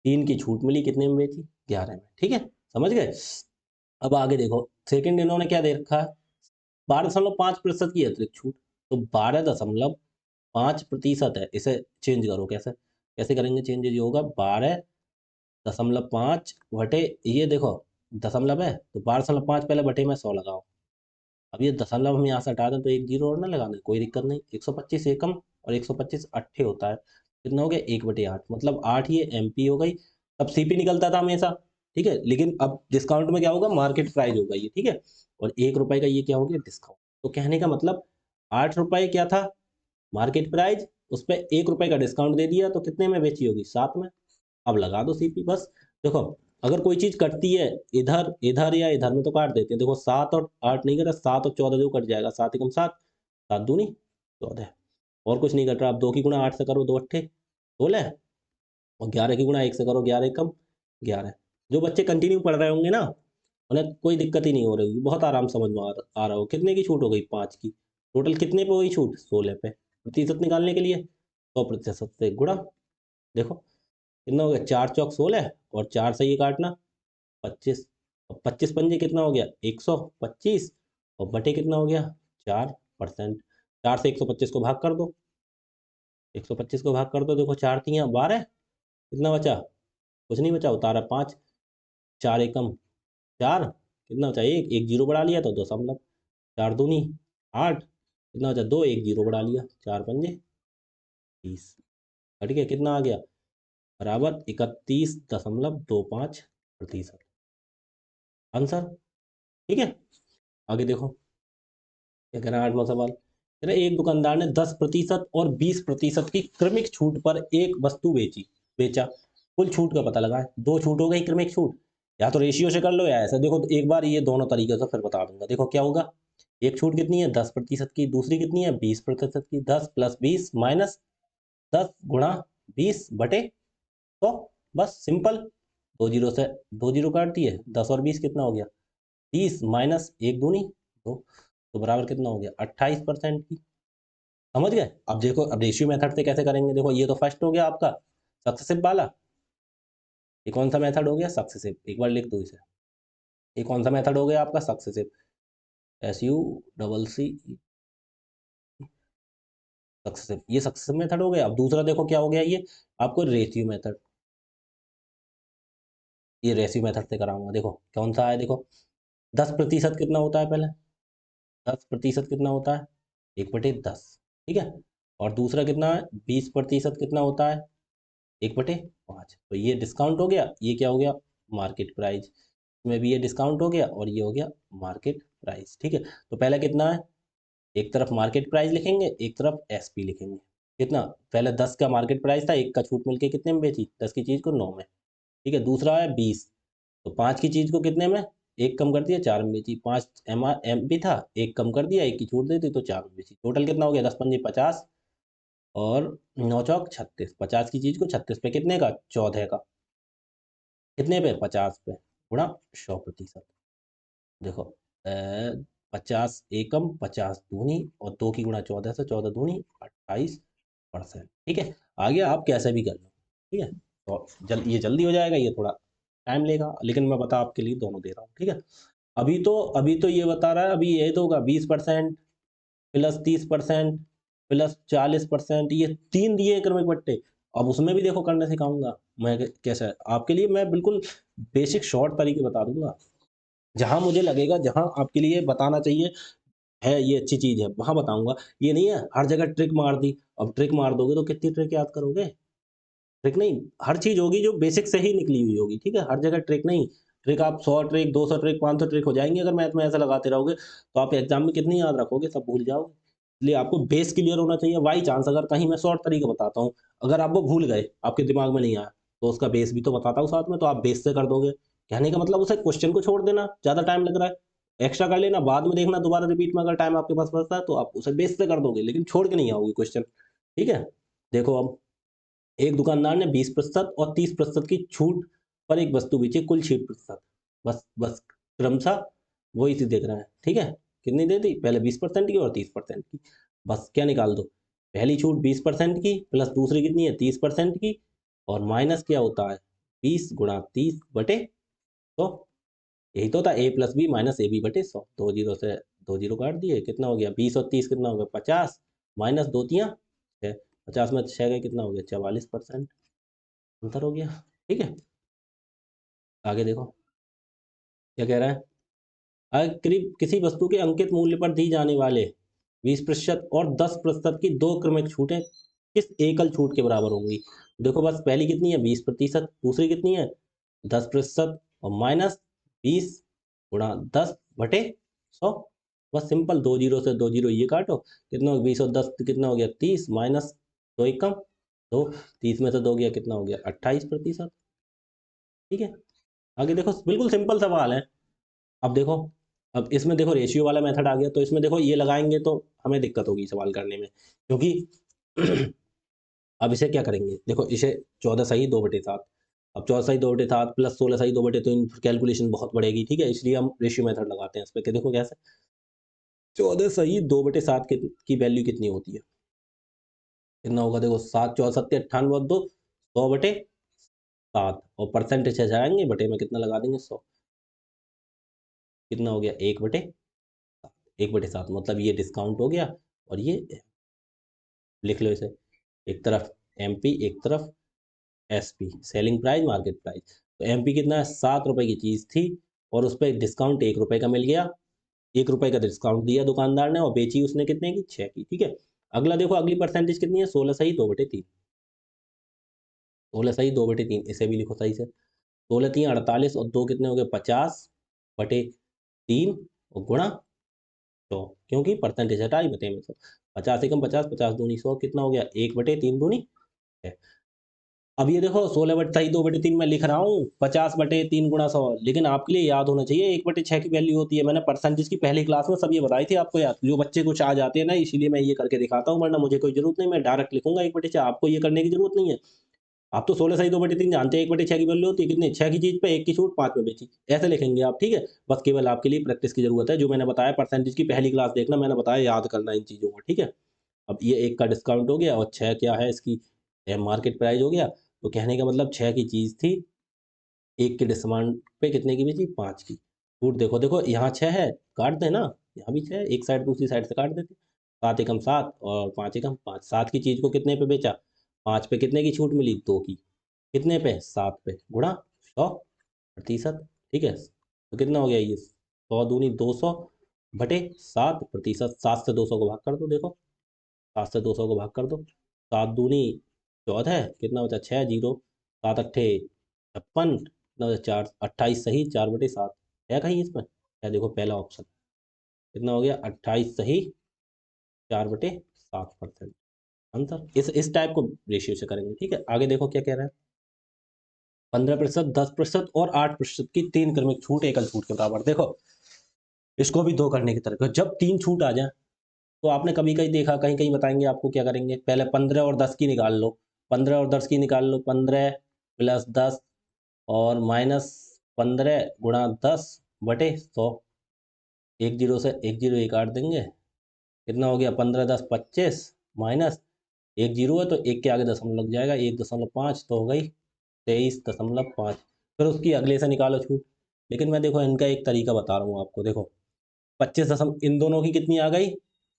3 की छूट मिली, कितने में बेची, 11 में। ठीक है, समझ गए। अब आगे देखो, सेकंड इन्होंने क्या दे रखा है, 12.5% की अतिरिक्त छूट। तो 12.5% है, इसे चेंज करो। कैसे कैसे करेंगे चेंज? ये होगा 12.5 बटे, ये देखो दशमलव है तो 12.5 पहले बटे में 100 लगाओ। अब ये दशमलव हम यहाँ से हटा दें तो एक जीरो और ना लगाना, कोई दिक्कत नहीं। 125 एकम और 125 अट्ठे होता है, कितना हो गया, 1/8, मतलब 8 ये एमपी हो गई। तब सीपी निकलता था हमेशा, ठीक है, लेकिन अब डिस्काउंट में क्या होगा, मार्केट प्राइस होगा ये, ठीक है। और 1 रुपए का ये क्या हो गया, डिस्काउंट। तो कहने का मतलब 8 रुपए क्या था मार्केट प्राइस, उस पर 1 रुपए का डिस्काउंट दे दिया, तो कितने में बेची होगी, 7 में। अब लगा दो सीपी बस। देखो, अगर कोई चीज कटती है इधर इधर या इधर में तो काट देते हैं। देखो 7 और 8 नहीं कटा, 7 और 14 जो कट जाएगा, 7 एकम 7, 7 दूनी 14, और कुछ नहीं कट रहा। अब 2 की गुणा 8 से करो, 2 अट्ठे 16, और 11 की गुणा 1 से करो, 11 एकम 11। जो बच्चे कंटिन्यू पढ़ रहे होंगे ना, उन्हें कोई दिक्कत ही नहीं हो रही होगी, बहुत आराम समझ में आ रहा हो। कितने की छूट हो गई, 5 की। टोटल कितने पे हुई छूट, 16 पे। प्रतिशत निकालने के लिए 100% से गुणा। देखो कितना हो गया, 4 चौक 16, और 4 से ये काटना 25, और 25 पंजे कितना हो गया, 125, और बटे कितना हो गया, 4%। 4 से 125 को भाग कर दो, 125 को भाग कर दो। देखो 4 तियाँ 12, कितना बचा, कुछ नहीं बचा, उतारा 5, 4 एकम 4, कितना बचा, एक एक जीरो बढ़ा लिया तो दशमलव, 4 दूनी 8, कितना बचा, 2 एक जीरो बढ़ा लिया, 4 पंजे 30, हट गया, कितना आ गया, बराबर 31.25%। आंसर, ठीक है। आगे देखो क्या कह रहा है, 8वां सवाल कह रहा है, एक दुकानदार ने 10% और 20% की क्रमिक छूट पर एक वस्तु बेचा। कुल छूट का पता लगाएं। दो छूट हो गई क्रमिक छूट, या तो रेशियो से कर लो या ऐसा। देखो एक बार ये दोनों तरीके से फिर बता दूंगा। देखो क्या होगा, एक छूट कितनी है, 10% की, दूसरी कितनी है, 20% की। 10 + 20 माइनस 10 गुणा 20 बटे 100। बस सिंपल, दो जीरो से दो जीरो काट दिए, 10 और 20 कितना हो गया, 30, माइनस एक दूनी दो, तो बराबर कितना हो गया, 28% की। समझ गए। अब देखो, अब रेशियो मेथड से कैसे करेंगे। देखो ये तो फर्स्ट हो गया आपका सक्सेसिव वाला। ये कौन सा मेथड हो गया, सक्सेसिव। एक बार लिख दो इसे, ये कौन सा मेथड हो गया आपका, सक्सेसिव, SUCC, सक्सेसिव। ये सक्सेसिव मेथड हो गया। अब दूसरा देखो क्या हो गया, ये आपको रेशियो मेथड, ये रेशियो मेथड से कराऊंगा। देखो कौन सा है, देखो 10% कितना होता है पहले, 10% कितना होता है, 1/10, ठीक है। और दूसरा कितना है, 20% कितना होता है, 1/5। तो ये डिस्काउंट हो गया, ये क्या हो गया, मार्केट प्राइस। में भी ये डिस्काउंट हो गया और ये हो गया मार्केट प्राइस, ठीक है। तो पहले कितना है, एक तरफ मार्केट प्राइस लिखेंगे, एक तरफ एसपी लिखेंगे। कितना, पहले 10 का मार्केट प्राइस था, एक का छूट मिलके कितने में बेची, 10 की चीज को 9 में, ठीक है। दूसरा है 20, तो 5 की चीज को कितने में, एक कम कर दिया, 4 में बेची। 5 एमपी था, एक कम कर दिया, एक की छूट देती तो 4 में बेची। टोटल कितना हो गया, 10 पंजे 50, और 9 चौक 36। 50 की चीज को 36 पे, कितने का, 14 का, कितने पे, 50 पे, गुणा 100%। देखो 50 एकम 50 दूनी, और 2 की गुणा 14 से, 14 दूनी 28%, ठीक है। आगे आप कैसे भी कर लो, ठीक है। तो ये जल्दी हो जाएगा, ये थोड़ा टाइम लेगा, लेकिन मैं बता आपके लिए दोनों दे रहा हूँ, ठीक है। अभी तो ये बता रहा है, अभी ये तो होगा 20% प्लस 30% प्लस 40%, ये 3 दिए क्रमिक बट्टे। अब उसमें भी देखो करने सिखाऊंगा मैं, कैसा है आपके लिए। मैं बिल्कुल बेसिक शॉर्ट तरीके बता दूंगा, जहां मुझे लगेगा, जहां आपके लिए बताना चाहिए है ये अच्छी चीज है, वहां बताऊंगा। ये नहीं है हर जगह ट्रिक मार दी। अब ट्रिक मार दोगे तो कितनी ट्रिक याद करोगे, ट्रिक नहीं, हर चीज होगी जो बेसिक से ही निकली हुई होगी, ठीक है, हर जगह ट्रिक नहीं। ट्रिक आप 100 ट्रिक, 200 ट्रिक, 500 ट्रिक हो जाएंगे अगर मैथ में ऐसा लगाते रहोगे, तो आप एग्जाम में कितनी याद रखोगे, सब भूल जाओगे। इसलिए आपको बेस क्लियर होना चाहिए। बाई चांस अगर कहीं मैं शॉर्ट तरीका बताता हूँ, अगर आप वो भूल गए, आपके दिमाग में नहीं आया, तो उसका बेस भी तो बताता हूँ साथ में, तो आप बेस से कर दोगे। कहने का मतलब उसे क्वेश्चन को छोड़ देना, ज्यादा टाइम लग रहा है एक्स्ट्रा कर लेना, बाद में देखना दोबारा रिपीट में, अगर टाइम आपके पास बचता है तो आप उसे बेस से कर दोगे, लेकिन छोड़ के नहीं आओगे क्वेश्चन। ठीक है, देखो अब एक दुकानदार ने 20% और 30% की छूट पर एक वस्तु बेची, कुल 6%। बस बस क्रमशः वही चीज देख रहे हैं, ठीक है। कितनी दे दी, पहले 20% की और 30% की। बस क्या निकाल दो, पहली छूट 20% की प्लस दूसरी कितनी है 30% की, और माइनस क्या होता है 20 × 30/100। यही तो था a + b - ab/100। दो जीरो से दो जीरो काट दिए, कितना हो गया 20 और 30 कितना हो गया 50, माइनस दो तियां 6, 50 में 6 का कितना हो गया 44%, अंतर हो गया। ठीक है, आगे देखो क्या कह रहा है। अगर करीब किसी वस्तु के अंकित मूल्य पर दी जाने वाले 20% और 10% की दो क्रमिक छूटें किस एकल छूट के बराबर होंगी। देखो बस पहली कितनी है 20%, दूसरी कितनी है 10%, और माइनस 20 × 10/100। बस सिंपल, दो जीरो से दो जीरो ये काटो, कितना हो गया 20 और 10 कितना हो गया 30, माइनस दो एक कम दो, 30 में से दो गया कितना हो गया 28%। ठीक है, आगे देखो बिल्कुल सिंपल सवाल है। अब देखो, अब इसमें देखो रेशियो वाला मेथड आ गया, तो इसमें देखो ये लगाएंगे तो हमें दिक्कत होगी सवाल करने में, क्योंकि अब इसे क्या करेंगे, देखो इसे 14 सही 2/7, अब 14 सही 2/7 प्लस 16 सही 2/3, कैलकुलेशन बहुत बढ़ेगी, ठीक है, इसलिए हम रेशियो मेथड लगाते हैं इस पर। कि देखो कैसे 14 सही 2/7 की वैल्यू कितनी होती है, कितना होगा, देखो 7 × 4 = 98 और 2 100/7, और परसेंटेज से जाएंगे बटे में कितना लगा देंगे 100, कितना हो गया 1/7 मतलब ये डिस्काउंट हो गया, और ये लिख लो इसे, एक तरफ एमपी एक तरफ SP, selling price market price. तो एमपी कितना है 7 रुपए की चीज थी, और उस पर डिस्काउंट 1 रुपए का मिल गया, 1 रुपए का डिस्काउंट दिया दुकानदार ने, और बेची उसने कितने की 6 की। ठीक है, अगला देखो अगली परसेंटेज कितनी है 16 सही 2/3, 16 सही 2/3, इसे भी लिखो सही से, 16 × 3 = 48 और दो कितने हो गए 50/3, और गुणा 100, क्योंकि परसेंटेज हटाई बटे में 100, 50 × 50 50 दूनी 100, कितना हो गया 1/3 दूनी 6। अब ये देखो 16/2/3 मैं लिख रहा हूँ 50/3 × 100, लेकिन आपके लिए याद होना चाहिए 1/6 की वैल्यू होती है। मैंने परसेंटेज की पहली क्लास में सब ये बताई थी आपको, याद जो बच्चे कुछ आ जाते हैं ना, इसीलिए मैं ये करके दिखाता हूँ, वरना मुझे कोई जरूरत नहीं, मैं डायरेक्ट लिखूंगा 1/6, आपको ये करने की जरूरत नहीं है। आप तो 16 सही 2/3 जानते हैं, 1/6 की वैल्यू होती है कितनी, 6 की चीज पे 1 की छूट 5 में बेची, ऐसे लिखेंगे आप। ठीक है, बस केवल आपके लिए प्रैक्टिस की जरूरत है, जो मैंने बताया परसेंटेज की पहली क्लास देखना, मैंने बताया याद करना इन चीजों को। ठीक है, अब ये 1 का डिस्काउंट हो गया, और 6 क्या है इसकी मार्केट प्राइस हो गया, तो कहने का मतलब 6 की चीज थी, 1 के डिस्काउंट पे कितने की बेची 5 की। छूट देखो देखो यहाँ 6 है, काट दे ना, यहाँ भी 6 है, एक साइड दूसरी साइड से काट देते, 7 × 7 और 5 × 5, 7 की चीज को कितने पे बेचा 5 पे, कितने की छूट मिली 2 की, कितने पे 7 पे, गुणा 100%। ठीक है, तो कितना हो गया ये 100 दूनी 200/7 प्रतिशत, 7 से 200 को भाग कर दो, देखो 7 से 200 को भाग कर दो, 7 दूनी 14, कितना बचा 6 जीरो, 7 अट्ठे 56, कितना बचा 4, 28 सही 4/7 है कहीं इसमें है, देखो पहला ऑप्शन, कितना हो गया 28 सही 4/7%, आंसर इस टाइप को रेशियो से करेंगे। ठीक है, आगे देखो क्या कह रहा है, 15%, 10% और 8% की तीन क्रमिक छूट एकल छूट के बराबर। देखो इसको भी दो करने की तरह, जब तीन छूट आ जाए, तो आपने कभी कहीं देखा, कहीं कहीं बताएंगे आपको क्या करेंगे, पहले 15 और 10 की निकाल लो, 15 और 10 की निकाल लो, 15 + 10 और माइनस 15 × 10/100, एक जीरो से एक जीरो एक काट देंगे, कितना हो गया 15 × 10 = 25, माइनस एक जीरो है तो एक के आगे दशमलव लग जाएगा, 1.5 तो हो गई 23.5, फिर उसकी अगले से निकालो छूट। लेकिन मैं देखो इनका एक तरीका बता रहा हूँ आपको, देखो 25 इन दोनों की कितनी आ गई,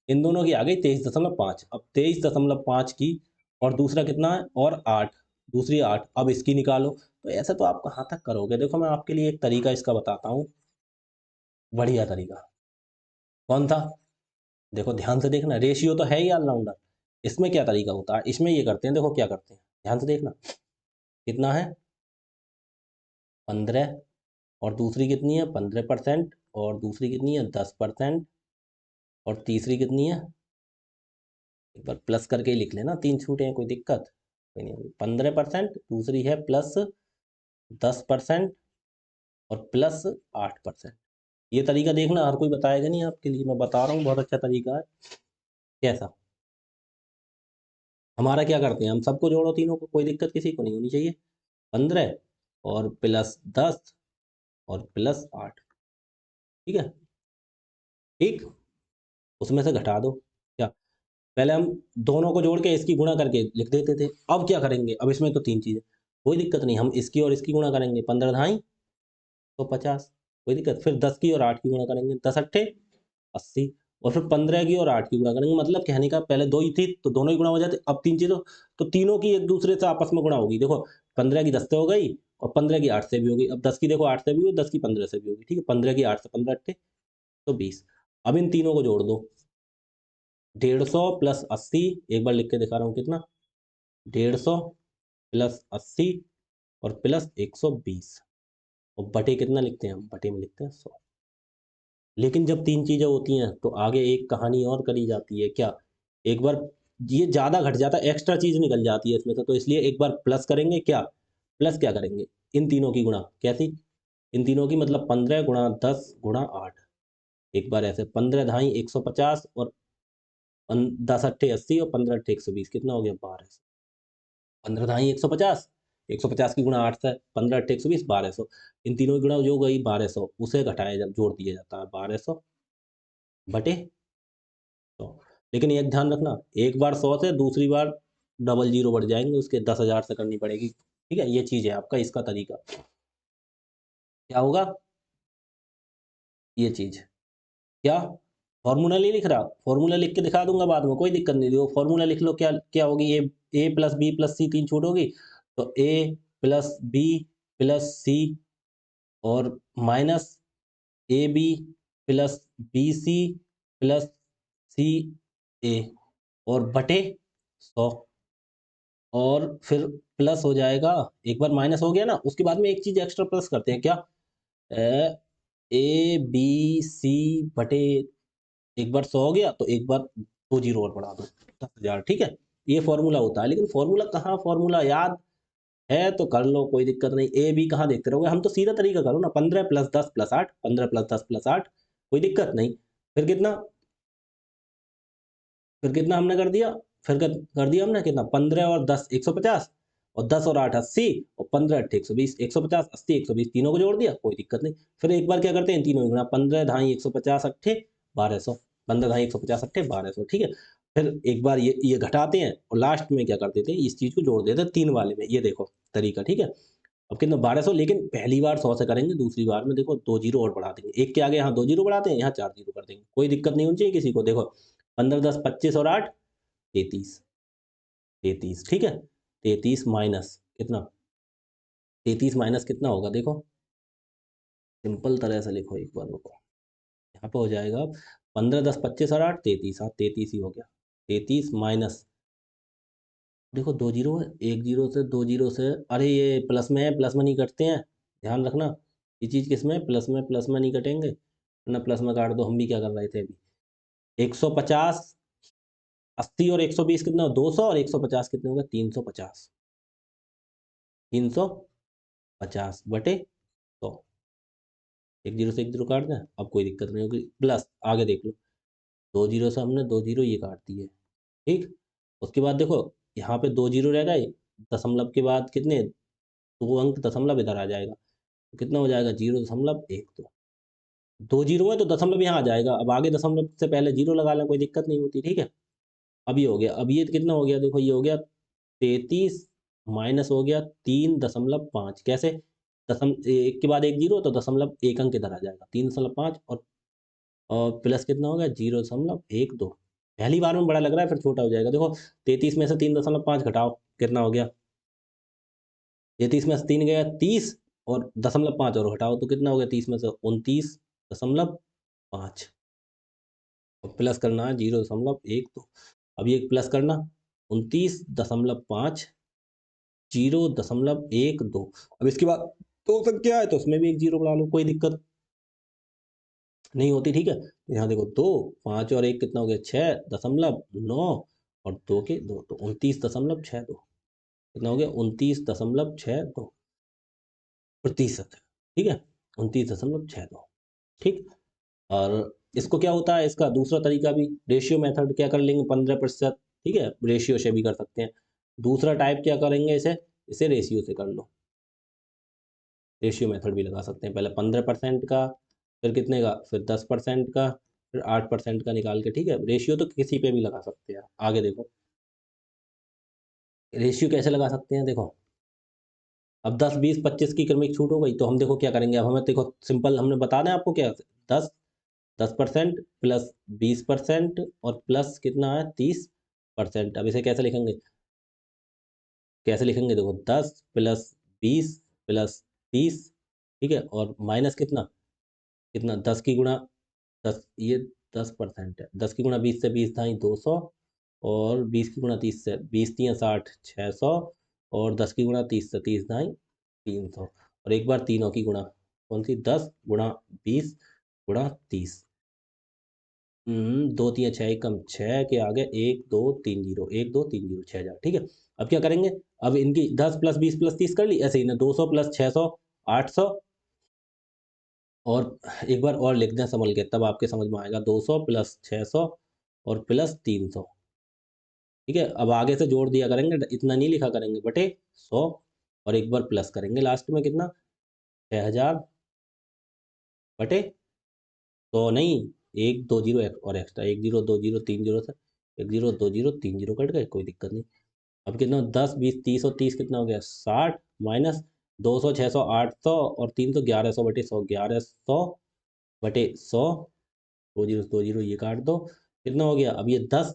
इन दोनों की आ गई 23.5, अब 23.5 की, और दूसरा कितना है और 8, दूसरी 8, अब इसकी निकालो। तो ऐसे तो आप कहाँ तक करोगे, देखो मैं आपके लिए एक तरीका इसका बताता हूँ, बढ़िया तरीका। कौन था, देखो ध्यान से देखना, रेशियो तो है ही ऑलराउंडर, इसमें क्या तरीका होता है, इसमें ये करते हैं, देखो क्या करते हैं, ध्यान से देखना। कितना है 15, और दूसरी कितनी है 15%, और दूसरी कितनी है 10%, और तीसरी कितनी है, एक बार प्लस करके ही लिख लेना, 3 छूटे हैं कोई दिक्कत कोई नहीं होगी। 15%, दूसरी है प्लस 10% और प्लस 8%। ये तरीका देखना, हर कोई बताएगा नहीं आपके लिए, मैं बता रहा हूँ बहुत अच्छा तरीका है। कैसा, हमारा क्या करते हैं हम, सबको जोड़ो तीनों को, कोई दिक्कत किसी को नहीं होनी चाहिए। 15 और प्लस 10 और प्लस 8, ठीक है। ठीक, उसमें से घटा दो क्या, पहले हम दोनों को जोड़ के इसकी गुणा करके लिख देते थे, अब क्या करेंगे, अब इसमें तो 3 चीज़ें, कोई दिक्कत नहीं, हम इसकी और इसकी गुणा करेंगे, 15 ढाई तो 50, कोई दिक्कत, फिर 10 की और 8 की गुणा करेंगे, 10 अट्ठे 80, और फिर 15 की और 8 की गुणा करेंगे, मतलब कहने का पहले 2 ही थी तो दोनों ही गुणा हो जाते, अब 3 चीज़ों तो तीनों की एक दूसरे से आपस में गुणा होगी। देखो 15 की 10 से हो गई, और 15 की 8 से भी होगी, अब 10 की देखो 8 से भी होगी, 10 की 15 से भी होगी, ठीक है। 15 की 8 से 15 अट्ठे तो 20। अब इन तीनों को जोड़ दो, 150 प्लस 80, एक बार लिख के दिखा रहा हूँ कितना, 150 प्लस 80 और प्लस 120, और बटे कितना लिखते हैं हम, बटे में लिखते हैं 100। लेकिन जब 3 चीज़ें होती हैं तो आगे एक कहानी और करी जाती है, क्या, एक बार ये ज़्यादा घट जाता है, एक्स्ट्रा चीज़ निकल जाती है इसमें से, तो इसलिए एक बार प्लस करेंगे, क्या, प्लस क्या करेंगे, इन तीनों की गुणा, कैसी, इन तीनों की, मतलब 15 गुणा 10 गुणा 8, एक बार ऐसे 15 ढाई 150 और 10 अट्ठे 80 और 15 अट्ठे 120, कितना हो गया 1200। 15 ढाई 150, 150 की गुणा 8 से, 15 अट्ठे 120, 1200, इन तीनों की गुणा जो गई 1200, उसे घटाया जब जोड़ दिया जाता है 1200 बटे 100। लेकिन एक ध्यान रखना, एक बार 100 से, दूसरी बार डबल जीरो बढ़ जाएंगे उसके, 10,000 से करनी पड़ेगी, ठीक है। ये चीज़ है आपका इसका तरीका, क्या होगा, ये चीज़ क्या, फॉर्मूला नहीं लिख रहा, फॉर्मूला लिख के दिखा दूंगा बाद में, कोई दिक्कत नहीं, देखो फॉर्मूला लिख लो, क्या क्या होगी, A plus B plus C, 3 छूट होगी, तो A plus B plus C और minus A B plus B C plus C A, और बटे 100, और फिर प्लस हो जाएगा, एक बार माइनस हो गया ना, उसके बाद में एक चीज एक्स्ट्रा प्लस करते हैं, क्या, ए बी सी बटे, एक बार 100 हो गया तो एक बार 2 जीरो और बढ़ा दो, 10,000, ठीक है। ये फॉर्मूला होता है, लेकिन फॉर्मूला कहाँ, फॉर्मूला याद है तो कर लो, कोई दिक्कत नहीं, ए बी कहाँ देखते रहोगे, हम तो सीधा तरीका करो ना, 15 प्लस 10 प्लस 8, 15 प्लस 10 प्लस 8, कोई दिक्कत नहीं, फिर कितना, फिर कितना हमने कर दिया, फिर कर दिया हमने कितना, 15 और 10 150, और 10 और 8 80, और 15 अट्ठे 120, 150 80 120, तीनों को जोड़ दिया, कोई दिक्कत नहीं। फिर एक बार क्या करते हैं, तीनों गुणा, 15 ढाई 150 अट्ठे 1200, 15 ढाई 150 अट्ठे 1200, ठीक है। फिर एक बार ये घटाते हैं, और लास्ट में क्या कर देते हैं, इस चीज को जोड़ देते हैं 3 वाले में, ये देखो तरीका, ठीक है। अब कितना 1200, लेकिन पहली बार 100 से करेंगे, दूसरी बार में देखो 2 जीरो और बढ़ा देंगे, एक के आगे यहाँ 2 जीरो बढ़ाते हैं, यहाँ 4 जीरो कर देंगे, कोई दिक्कत नहीं होनी चाहिए किसी को। देखो 15 10 25 और 8 33, 33, ठीक है। 33 माइनस कितना, 33 माइनस कितना होगा, देखो सिंपल तरह से लिखो, एक बार रुको, यहाँ पे हो जाएगा 15 10 25 और 8 33, हाँ 33 ही हो गया। 33 माइनस, देखो 2 जीरो है, एक जीरो से 2 जीरो से, अरे ये प्लस में है, प्लस में नहीं कटते हैं, ध्यान रखना, ये चीज़ किस में, प्लस में नहीं कटेंगे, ना प्लस में काट दो, हम भी क्या कर रहे थे अभी। 150, 80 और 120 कितना, 200, और 150 कितने होगा, 350, 350 बटे 100, एक जीरो से एक जीरो काट दें, अब कोई दिक्कत नहीं होगी, प्लस आगे देख लो, 2 जीरो से हमने 2 जीरो ये काट दिए, ठीक। उसके बाद देखो यहाँ पे 2 जीरो रह गए, दशमलव के बाद कितने, 2 अंक दशमलव इधर आ जाएगा, तो कितना हो जाएगा, 0.1 2, 2 जीरो है तो दशमलव यहाँ आ जाएगा, अब आगे दशमलव से पहले जीरो लगा लें, कोई दिक्कत नहीं होती, ठीक है। अब ये हो गया, अब ये कितना हो गया, देखो ये हो गया 33 माइनस हो गया 3.5, कैसे, दशम एक के बाद एक जीरो, तो दशमलव एक अंक इधर आ जाएगा, 3.5, और प्लस कितना हो गया, 0.12, पहली बार में बड़ा लग रहा है, फिर छोटा हो जाएगा, देखो 33 में से 3.5 घटाओ, कितना हो गया, 33 में से 3 गया 30, और 0.5 और घटाओ तो कितना हो गया, 30 में से 29.5, और प्लस करना है 0.12, अब ये प्लस करना 29.5 0.12। अब इसके बाद दो संख्या है तो उसमें भी एक जीरो बढ़ा लो, कोई दिक्कत नहीं होती, ठीक है। तो यहाँ देखो दो, पाँच और एक कितना हो गया, 6.9, और दो के दो, तो 29.62। कितना हो गया, 29.62 प्रतिशत, ठीक है, 29.62, ठीक। और इसको क्या होता है, इसका दूसरा तरीका भी रेशियो मेथड क्या कर लेंगे, 15%, ठीक है, रेशियो से भी कर सकते हैं। दूसरा टाइप क्या करेंगे, इसे इसे रेशियो से कर लो, रेशियो मेथड भी लगा सकते हैं। पहले 15% का, फिर कितने का, फिर 10% का, फिर 8% का निकाल के, ठीक है। रेशियो तो किसी पे भी लगा सकते हैं। आगे देखो रेशियो कैसे लगा सकते हैं, देखो अब 10, 20, 25 की क्रमिक छूट हो गई, तो हम देखो क्या करेंगे, अब हमें देखो सिंपल हमने बता दें आपको क्या, 10, 10% प्लस 20% और प्लस कितना है, 30%। अब इसे कैसे लिखेंगे, कैसे लिखेंगे, देखो 10 प्लस 20 प्लस 30, ठीक है, और माइनस कितना, कितना 10 की गुणा 10, ये 10% है, 10 की गुणा 20 से 20 था 200, और 20 की गुणा 30 से 20 × 3 = 60, 600, और 10 की गुणा 30 से 30 300, और एक बार तीनों की गुणा, कौन सी, 10 × 20 × 30, दो तीन छः, एकम छः के आगे 1 2 3 0, 1 2 3 0, 6,000, ठीक है। अब क्या करेंगे, अब इनकी 10 + 20 + 30 कर ली, ऐसे ही ना 200 + 600 800, और एक बार और लिख दें संभल के, तब आपके समझ में आएगा, 200 + 600 और प्लस 300, ठीक है। अब आगे से जोड़ दिया करेंगे, इतना नहीं लिखा करेंगे, बटे 100, और एक बार प्लस करेंगे लास्ट में, कितना, 6,000 बटे 100 नहीं, एक दो जीरो और एक्स्ट्रा, 1 0 2 0 3 0 से 1 0 2 0 3 0 कट गए, कोई दिक्कत नहीं। अब कितना, 10 20 30 और 30 कितना हो गया, 60, माइनस 200 600 800 और 300 1100 बटे 100, 1100 बटे 100, 2 0 2 0 ये काट दो, कितना हो गया। अब ये 10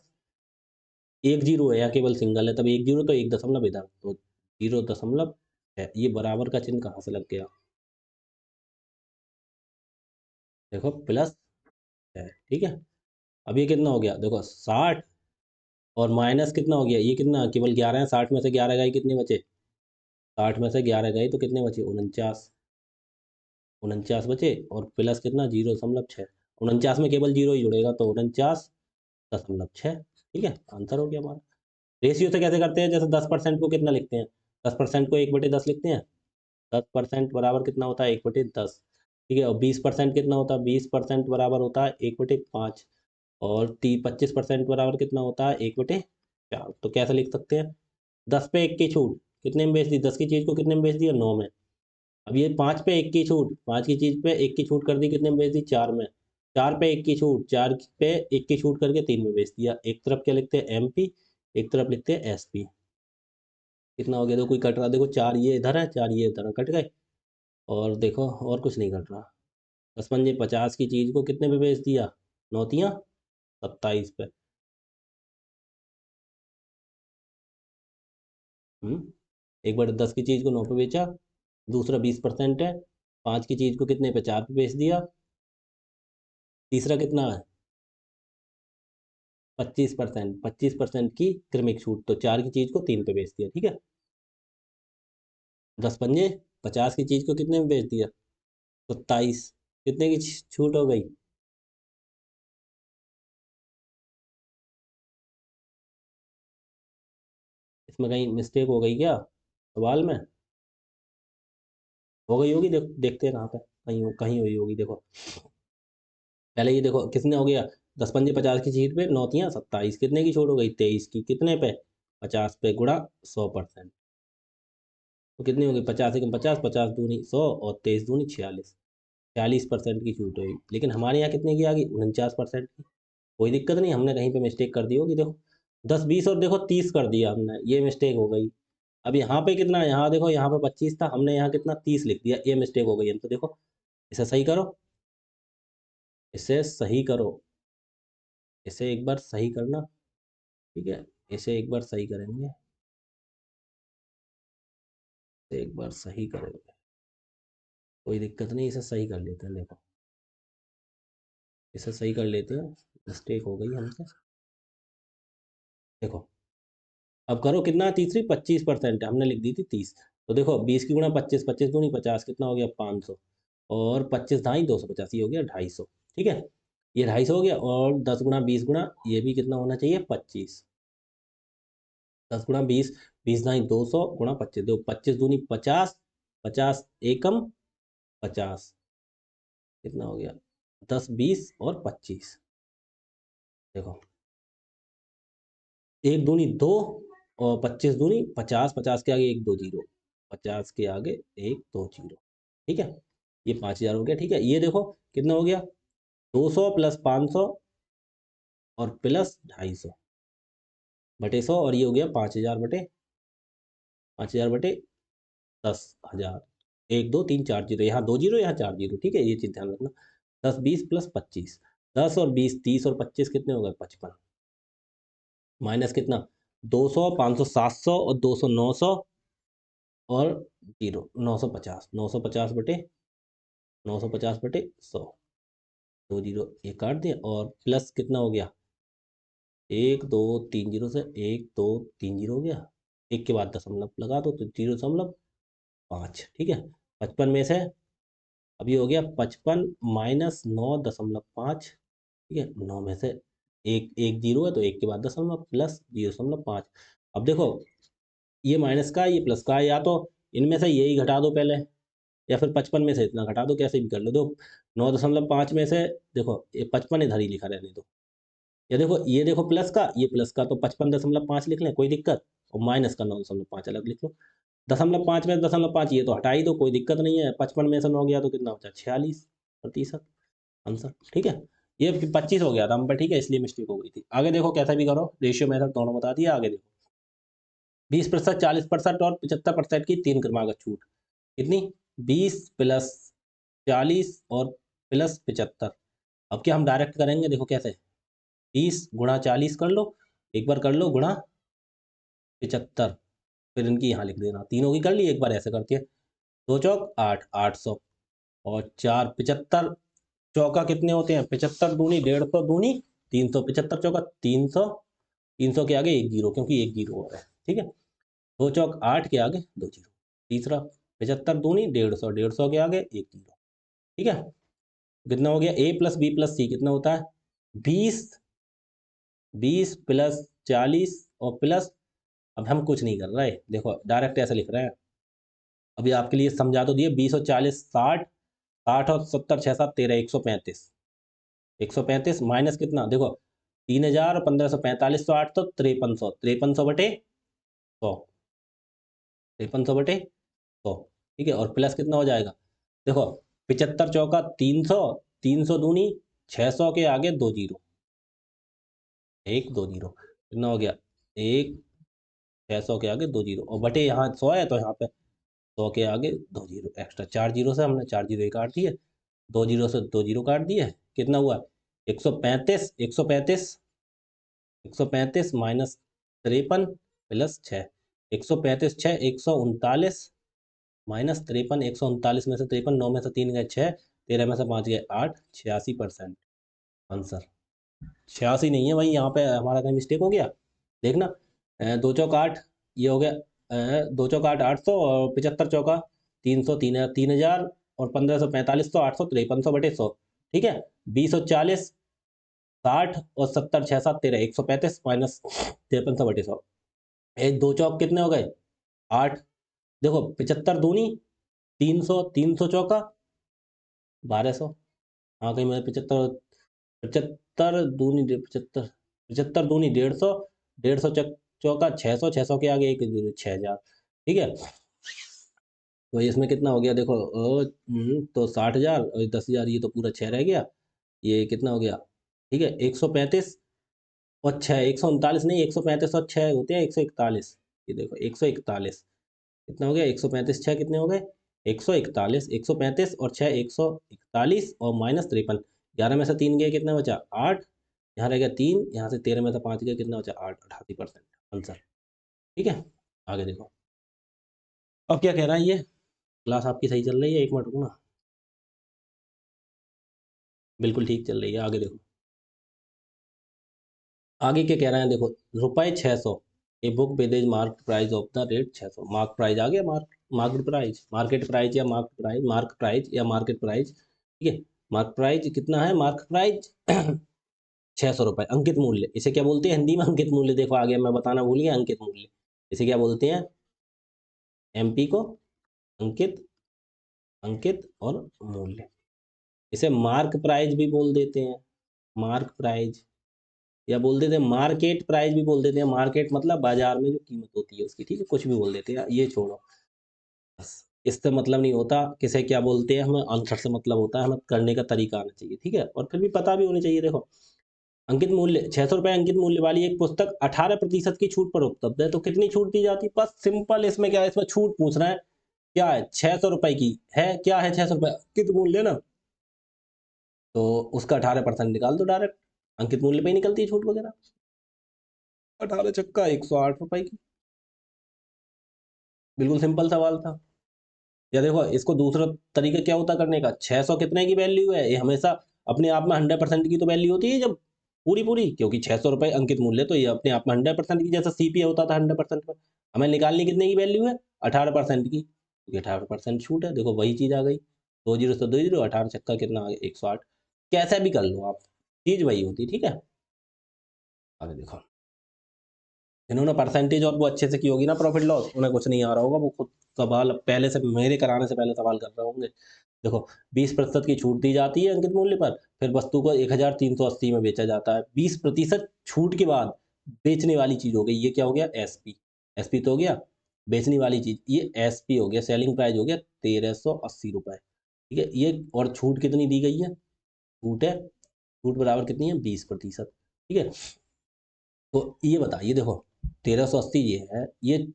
एक जीरो है या केवल सिंगल है, तब एक जीरो तो एक दशमलव इधर, तो 0.6 है, ये बराबर का चिन्ह कहाँ से लग गया, देखो प्लस है, ठीक है। अब ये कितना हो गया, देखो 60, और माइनस कितना हो गया, ये कितना, केवल 11 है, 60 में से 11 गए, कितने बचे, 60 में से 11 गए तो कितने बचे, 49, 49 बचे, और प्लस कितना, 0.6, 49 में केवल जीरो ही जुड़ेगा, तो 49.6, ठीक है, आंसर हो गया हमारा। रेशियो से कैसे करते हैं, जैसे 10% को कितना लिखते हैं, 10% को 1/10 लिखते हैं, 10% बराबर कितना होता है, 1/10, ठीक है। और 20% कितना होता है, 20% बराबर होता है 1/5, और 25% बराबर कितना होता है, 1/4। तो कैसे लिख सकते हैं, 10 पे 1 की छूट, कितने में बेच दी, 10 की चीज़ को कितने में बेच दिया, 9 में। अब ये 5 पे 1 की छूट, 5 की चीज़ पे 1 की छूट कर दी, कितने में बेच दी, 4 में। 4 पे 1 की छूट, 4 पे 1 की छूट करके 3 में बेच दिया। एक तरफ क्या लिखते हैं, MP, एक तरफ लिखते हैं SP। कितना हो गया, देखो कोई कट रहा, देखो 4 ये इधर है, 4 ये इधर है, कट गए, और देखो और कुछ नहीं कट रहा। 10 × 50 की चीज़ को कितने पे बेच दिया, 9 × 27 पे। एक बार 10 की चीज़ को 9 पे बेचा, दूसरा 20% है, 5 की चीज़ को कितने पे, 4 पे बेच दिया, तीसरा कितना है, 25%, 25% की क्रमिक छूट, तो 4 की चीज़ को 3 पे बेच दिया, ठीक है। 10 पंजे 50 की चीज़ को कितने में बेच दिया, 27, कितने की छूट हो गई, इसमें कहीं मिस्टेक हो गई क्या सवाल में, हो गई होगी, देखते हैं कहाँ पे, कहीं हुई होगी, देखो पहले ये देखो किसने हो गया, 10 पंजे 50 की चीज पे 9 × 27, कितने की छूट हो गई, 23 की, कितने पे, 50 पे, गुणा 100%, तो कितनी होगी, 50 × 50, 50 दूनी 100, और 23 दूनी 46, 46% की छूट हुई। लेकिन हमारे यहाँ कितने की आ गई, 49% की। कोई दिक्कत नहीं, हमने कहीं पे मिस्टेक कर दी होगी, देखो 10 20 और देखो 30 कर दिया हमने, ये मिस्टेक हो गई। अब यहाँ पे कितना, यहाँ देखो यहाँ पे 25 था, हमने यहाँ कितना 30 लिख दिया, ये मिस्टेक हो गई हम, तो देखो इसे सही करो, इसे सही करो, इसे एक बार सही करना, ठीक है, इसे एक बार सही करेंगे, इसे एक बार सही करेंगे, कोई दिक्कत नहीं, इसे सही कर लेते हैं, देखो इसे सही कर लेते हैं, मिस्टेक हो गई हमसे, देखो अब करो कितना, तीसरी 25% हमने लिख दी थी 30। तो देखो 20 की गुणा 25, 25 दूनी 50, कितना हो गया 500, और 25 ढाई 250, ये हो गया 250। ठीक है, ये 250 हो गया। और 10 गुणा 20 गुणा, ये भी कितना होना चाहिए 25। 10 गुणा 20, 20 ढाई 200 गुणा 25, देखो 25 दूनी 50, 50 एकम 50, कितना हो गया 10 20 और 25। देखो एक दूनी दो, और 25 दूनी 50, 50 के आगे एक दो जीरो, 50 के आगे एक दो जीरो। ठीक है, ये 5000 हो गया। ठीक है, ये देखो कितना हो गया 200 प्लस 500 और प्लस 250 बटे 100, और ये हो गया 5000 बटे 5000 बटे 10,000। एक दो तीन चार जीरो, यहाँ दो जीरो यहाँ चार जीरो। ठीक है, ये चीज ध्यान रखना। 10 20 प्लस 25, 10 और 20 30 और 25 कितने हो गए 55, माइनस कितना 200 500 700 और 200 900 और जीरो 950, 950 बटे 950 बटे 100, दो जीरो ये काट दिए, और प्लस कितना हो गया एक दो तीन जीरो से एक दो तीन जीरो हो गया, एक के बाद दशमलव लगा दो तो 0.5। ठीक है, 55 में से अभी हो गया 55 माइनस 9.5। ठीक है, 9 में से एक एक जीरो है तो एक के बाद दशमलव प्लस 0.5। अब देखो ये माइनस का ये प्लस का, या तो इनमें से यही घटा दो पहले, या फिर 55 में से इतना घटा दो, कैसे भी कर लो। दो 9.5 में से देखो ये 55 इधर ही लिखा रहने दो, या देखो ये देखो प्लस का ये प्लस का, तो 55.5 लिख लें कोई दिक्कत, और माइनस का 9.5 अलग लिख लो। 0.5 में 0.5 ये तो हटा ही दो, कोई दिक्कत नहीं है। 55 में से 9 गया तो कितना बचा 46% आंसर। ठीक है, ये 25 हो गया था हम पर। ठीक है, इसलिए मिस्टेक हो गई थी। आगे देखो कैसा भी करो, रेशियो मेथड दोनों बता दिया। आगे देखो 20%, 40% और 75% की तीन क्रमागत छूट कितनी, 20 प्लस 40 और प्लस 75। अब क्या हम डायरेक्ट करेंगे, देखो कैसे, 20 गुणा 40 कर लो, एक बार कर लो गुणा 75, फिर इनकी यहाँ लिख देना, तीनों की कर ली, एक बार ऐसे करती है। दो चौक आठ, 800, और चार 75 चौका कितने होते हैं 75 दूनी 150 दूनी 300, 75 चौका 300, 300 के आगे एक जीरो क्योंकि एक जीरो और है। ठीक है, दो चौक आठ के आगे दो जीरो। तीसरा 75 दूनी 150, 150 के आगे एक जीरो। ठीक है, कितना हो गया a प्लस बी प्लस सी कितना होता है 20, 20 प्लस 40 और प्लस, अब हम कुछ नहीं कर रहे, देखो डायरेक्ट ऐसे लिख रहे हैं। अभी आपके लिए समझा तो दिए, 20 और 40 60, 60 और 70 6 7 13, 135, 135 माइनस कितना देखो 3000 और 1545, तो 8 तो 5300, 5300 बटे 100, 5300 बटे 100। ठीक है, और प्लस कितना हो जाएगा देखो 75 चौका 300, 300 दूनी 600 के आगे दो जीरो, एक दो जीरो, कितना हो गया एक, 600 के आगे दो जीरो, और बटे यहाँ 100 है तो यहाँ पे 100 के आगे दो जीरो एक्स्ट्रा, चार जीरो से हमने चार जीरो ही काट दिए, दो जीरो से दो जीरो काट दिए, कितना हुआ 135, 135, 135 माइनस 53 प्लस 6, 135 6 139 माइनस 53, 139 में से 53, 9 में से 3 गए 6, 13 में से 5 गए 8, 86% आंसर। 86 नहीं है भाई, यहाँ पे हमारा कहीं मिस्टेक हो गया, देखना। दो चौक आठ, ये हो गया दो चौक आठ 800, और 75 चौका 300, 3000 और 1545, तो 853 बटे 100। ठीक है, 20 और 40 60 और 70 6 7 13, 135 माइनस 5300 बटे 100। एक दो चौक कितने हो गए 8, देखो 75 दूनी 300, 300 चौका 1200, हाँ कहीं मैं 75, 75 दूनी 75, 75 दूनी 150, 150 चौका 600, 600 के आगे एक 6000। ठीक है, तो इसमें कितना हो गया देखो तो 60,000 और 10,000, ये तो पूरा छः रह गया, ये कितना हो गया। ठीक है, 135 और छः, 139 नहीं, 135 और छः होते हैं 141। ये देखो 141 कितना हो गया, 135 छः कितने हो गए 141, 135 और छः 141 और माइनस 53, 11 में से तीन गए कितना बचा 8, यहाँ रह गया तीन, यहाँ से 13 में से पाँच गया कितना बचा 8, 88% आंसर। ठीक है, आगे देखो अब क्या कह रहा है ये, क्लास आपकी सही चल रही है, एक मिनट रुकना, बिल्कुल ठीक चल रही है। आगे देखो, आगे क्या कह रहे हैं देखो, रुपये 600 a book with mark price of the rate 600। Mark price आ गया, मार्केट प्राइस, मार्केट प्राइस या मार्क प्राइस या मार्केट प्राइस, ठीक है। मार्क प्राइस कितना है, मार्क प्राइस 600 रुपये, अंकित मूल्य, इसे क्या बोलते हैं हिंदी में, अंकित मूल्य। देखो आ गया, मैं बताना भूल गया, अंकित मूल्य, इसे क्या बोलते हैं, एमपी को अंकित, अंकित और मूल्य, इसे मार्क प्राइस भी बोल देते हैं, मार्क प्राइस, या बोल देते हैं मार्केट प्राइस भी बोल देते हैं। मार्केट मतलब बाजार में जो कीमत होती है उसकी, ठीक है, कुछ भी बोल देते हैं, ये छोड़ो, बस इससे मतलब नहीं होता किसे क्या बोलते हैं, हमें आंसर से मतलब होता है, हमें करने का तरीका आना चाहिए, ठीक है, और फिर भी पता भी होनी चाहिए। देखो अंकित मूल्य 600 रुपये, अंकित मूल्य वाली एक पुस्तक 18% की छूट पर उपलब्ध है, तो कितनी छूट दी जाती है, बस सिंपल, इसमें क्या है, इसमें छूट पूछ रहा है, क्या है, 600 रुपये की है, क्या है, 600 रुपये अंकित मूल्य ना, तो उसका 18% निकाल दो डायरेक्ट, अंकित मूल्य पे ही निकलती है छूट वगैरह, 18 छक्का 108 रुपये की, बिल्कुल सिंपल सवाल था। या देखो इसको दूसरा तरीका क्या होता करने का, 600 कितने की वैल्यू है, ये हमेशा अपने आप में 100% की तो वैल्यू होती है जब पूरी पूरी, क्योंकि 600 रुपये अंकित मूल्य, तो ये अपने आप में 100% की, जैसा सीपीए होता था 100% पर, हमें निकालनी कितने की वैल्यू है, 18% की, क्योंकि 18% छूट है, देखो वही चीज आ गई, 2 जीरो से 2 जीरो, 18 छक्का कितना आ गया, 108, कैसा भी कर लो आप, चीज वही होती, ठीक है। आगे देखो, इन्होंने परसेंटेज और वो अच्छे से की होगी ना प्रॉफिट लॉस, उन्हें कुछ नहीं आ रहा होगा, वो खुद सवाल पहले से, मेरे कराने से पहले सवाल कर रहे होंगे। देखो 20% की छूट दी जाती है अंकित मूल्य पर, फिर वस्तु को 1380 में बेचा जाता है, 20% छूट के बाद बेचने वाली चीज हो गई, ये क्या हो गया, एसपी, एसपी तो हो गया बेचने वाली चीज, ये एसपी हो गया, सेलिंग प्राइस हो गया 1380 रुपये, ठीक है। ये और छूट कितनी दी गई है, छूट है, छूट बराबर कितनी है, 20%, ठीक है। तो ये बताइए, देखो 1380 ये है, ये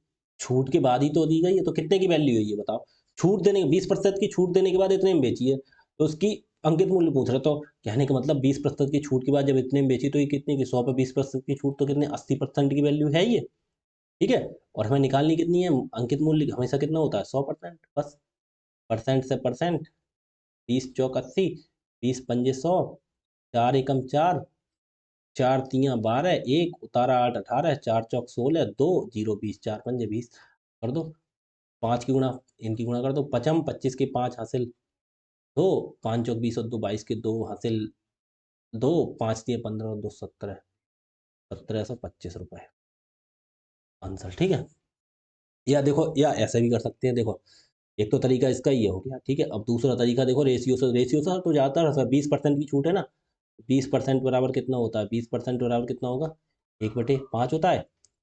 छूट के बाद ही तो दी गई है, तो कितने की वैल्यू है ये बताओ, छूट देने 20% की छूट देने के बाद इतने में बेची है, तो उसकी अंकित मूल्य पूछ रहे, तो कहने का मतलब 20% की छूट के बाद जब इतने में बेची, तो ये कितने की, 100 पे 20% की छूट, तो कितने, 80% की वैल्यू है ये, ठीक है। और हमें निकालनी कितनी है, अंकित मूल्य हमेशा कितना होता है, 100%, बस परसेंट से परसेंट, 20 चौक 80, 20 पंजे 100, 4 एकम 4, 4 तियाँ 12, एक उतारा 8 18, 4 चौक 16, 2 जीरो 20, 4 पंजे 20, कर दो, 5 की गुणा, इनकी गुणा कर दो, पचम 25 के 5 हासिल, 2 5 चौक 20 और 2 22 के 2 हासिल, 2 5 तियाँ 15 और 2 17, 1725 रुपये आंसर, ठीक है। या देखो, या ऐसे भी कर सकते हैं, देखो एक तो तरीका इसका ये हो गया, ठीक है। अब दूसरा तरीका देखो, रेशियो से, रेशियो से तो ज़्यादातर 20% की छूट है ना, 20% बराबर कितना होता है, 20% बराबर कितना होगा, 1/5 होता है,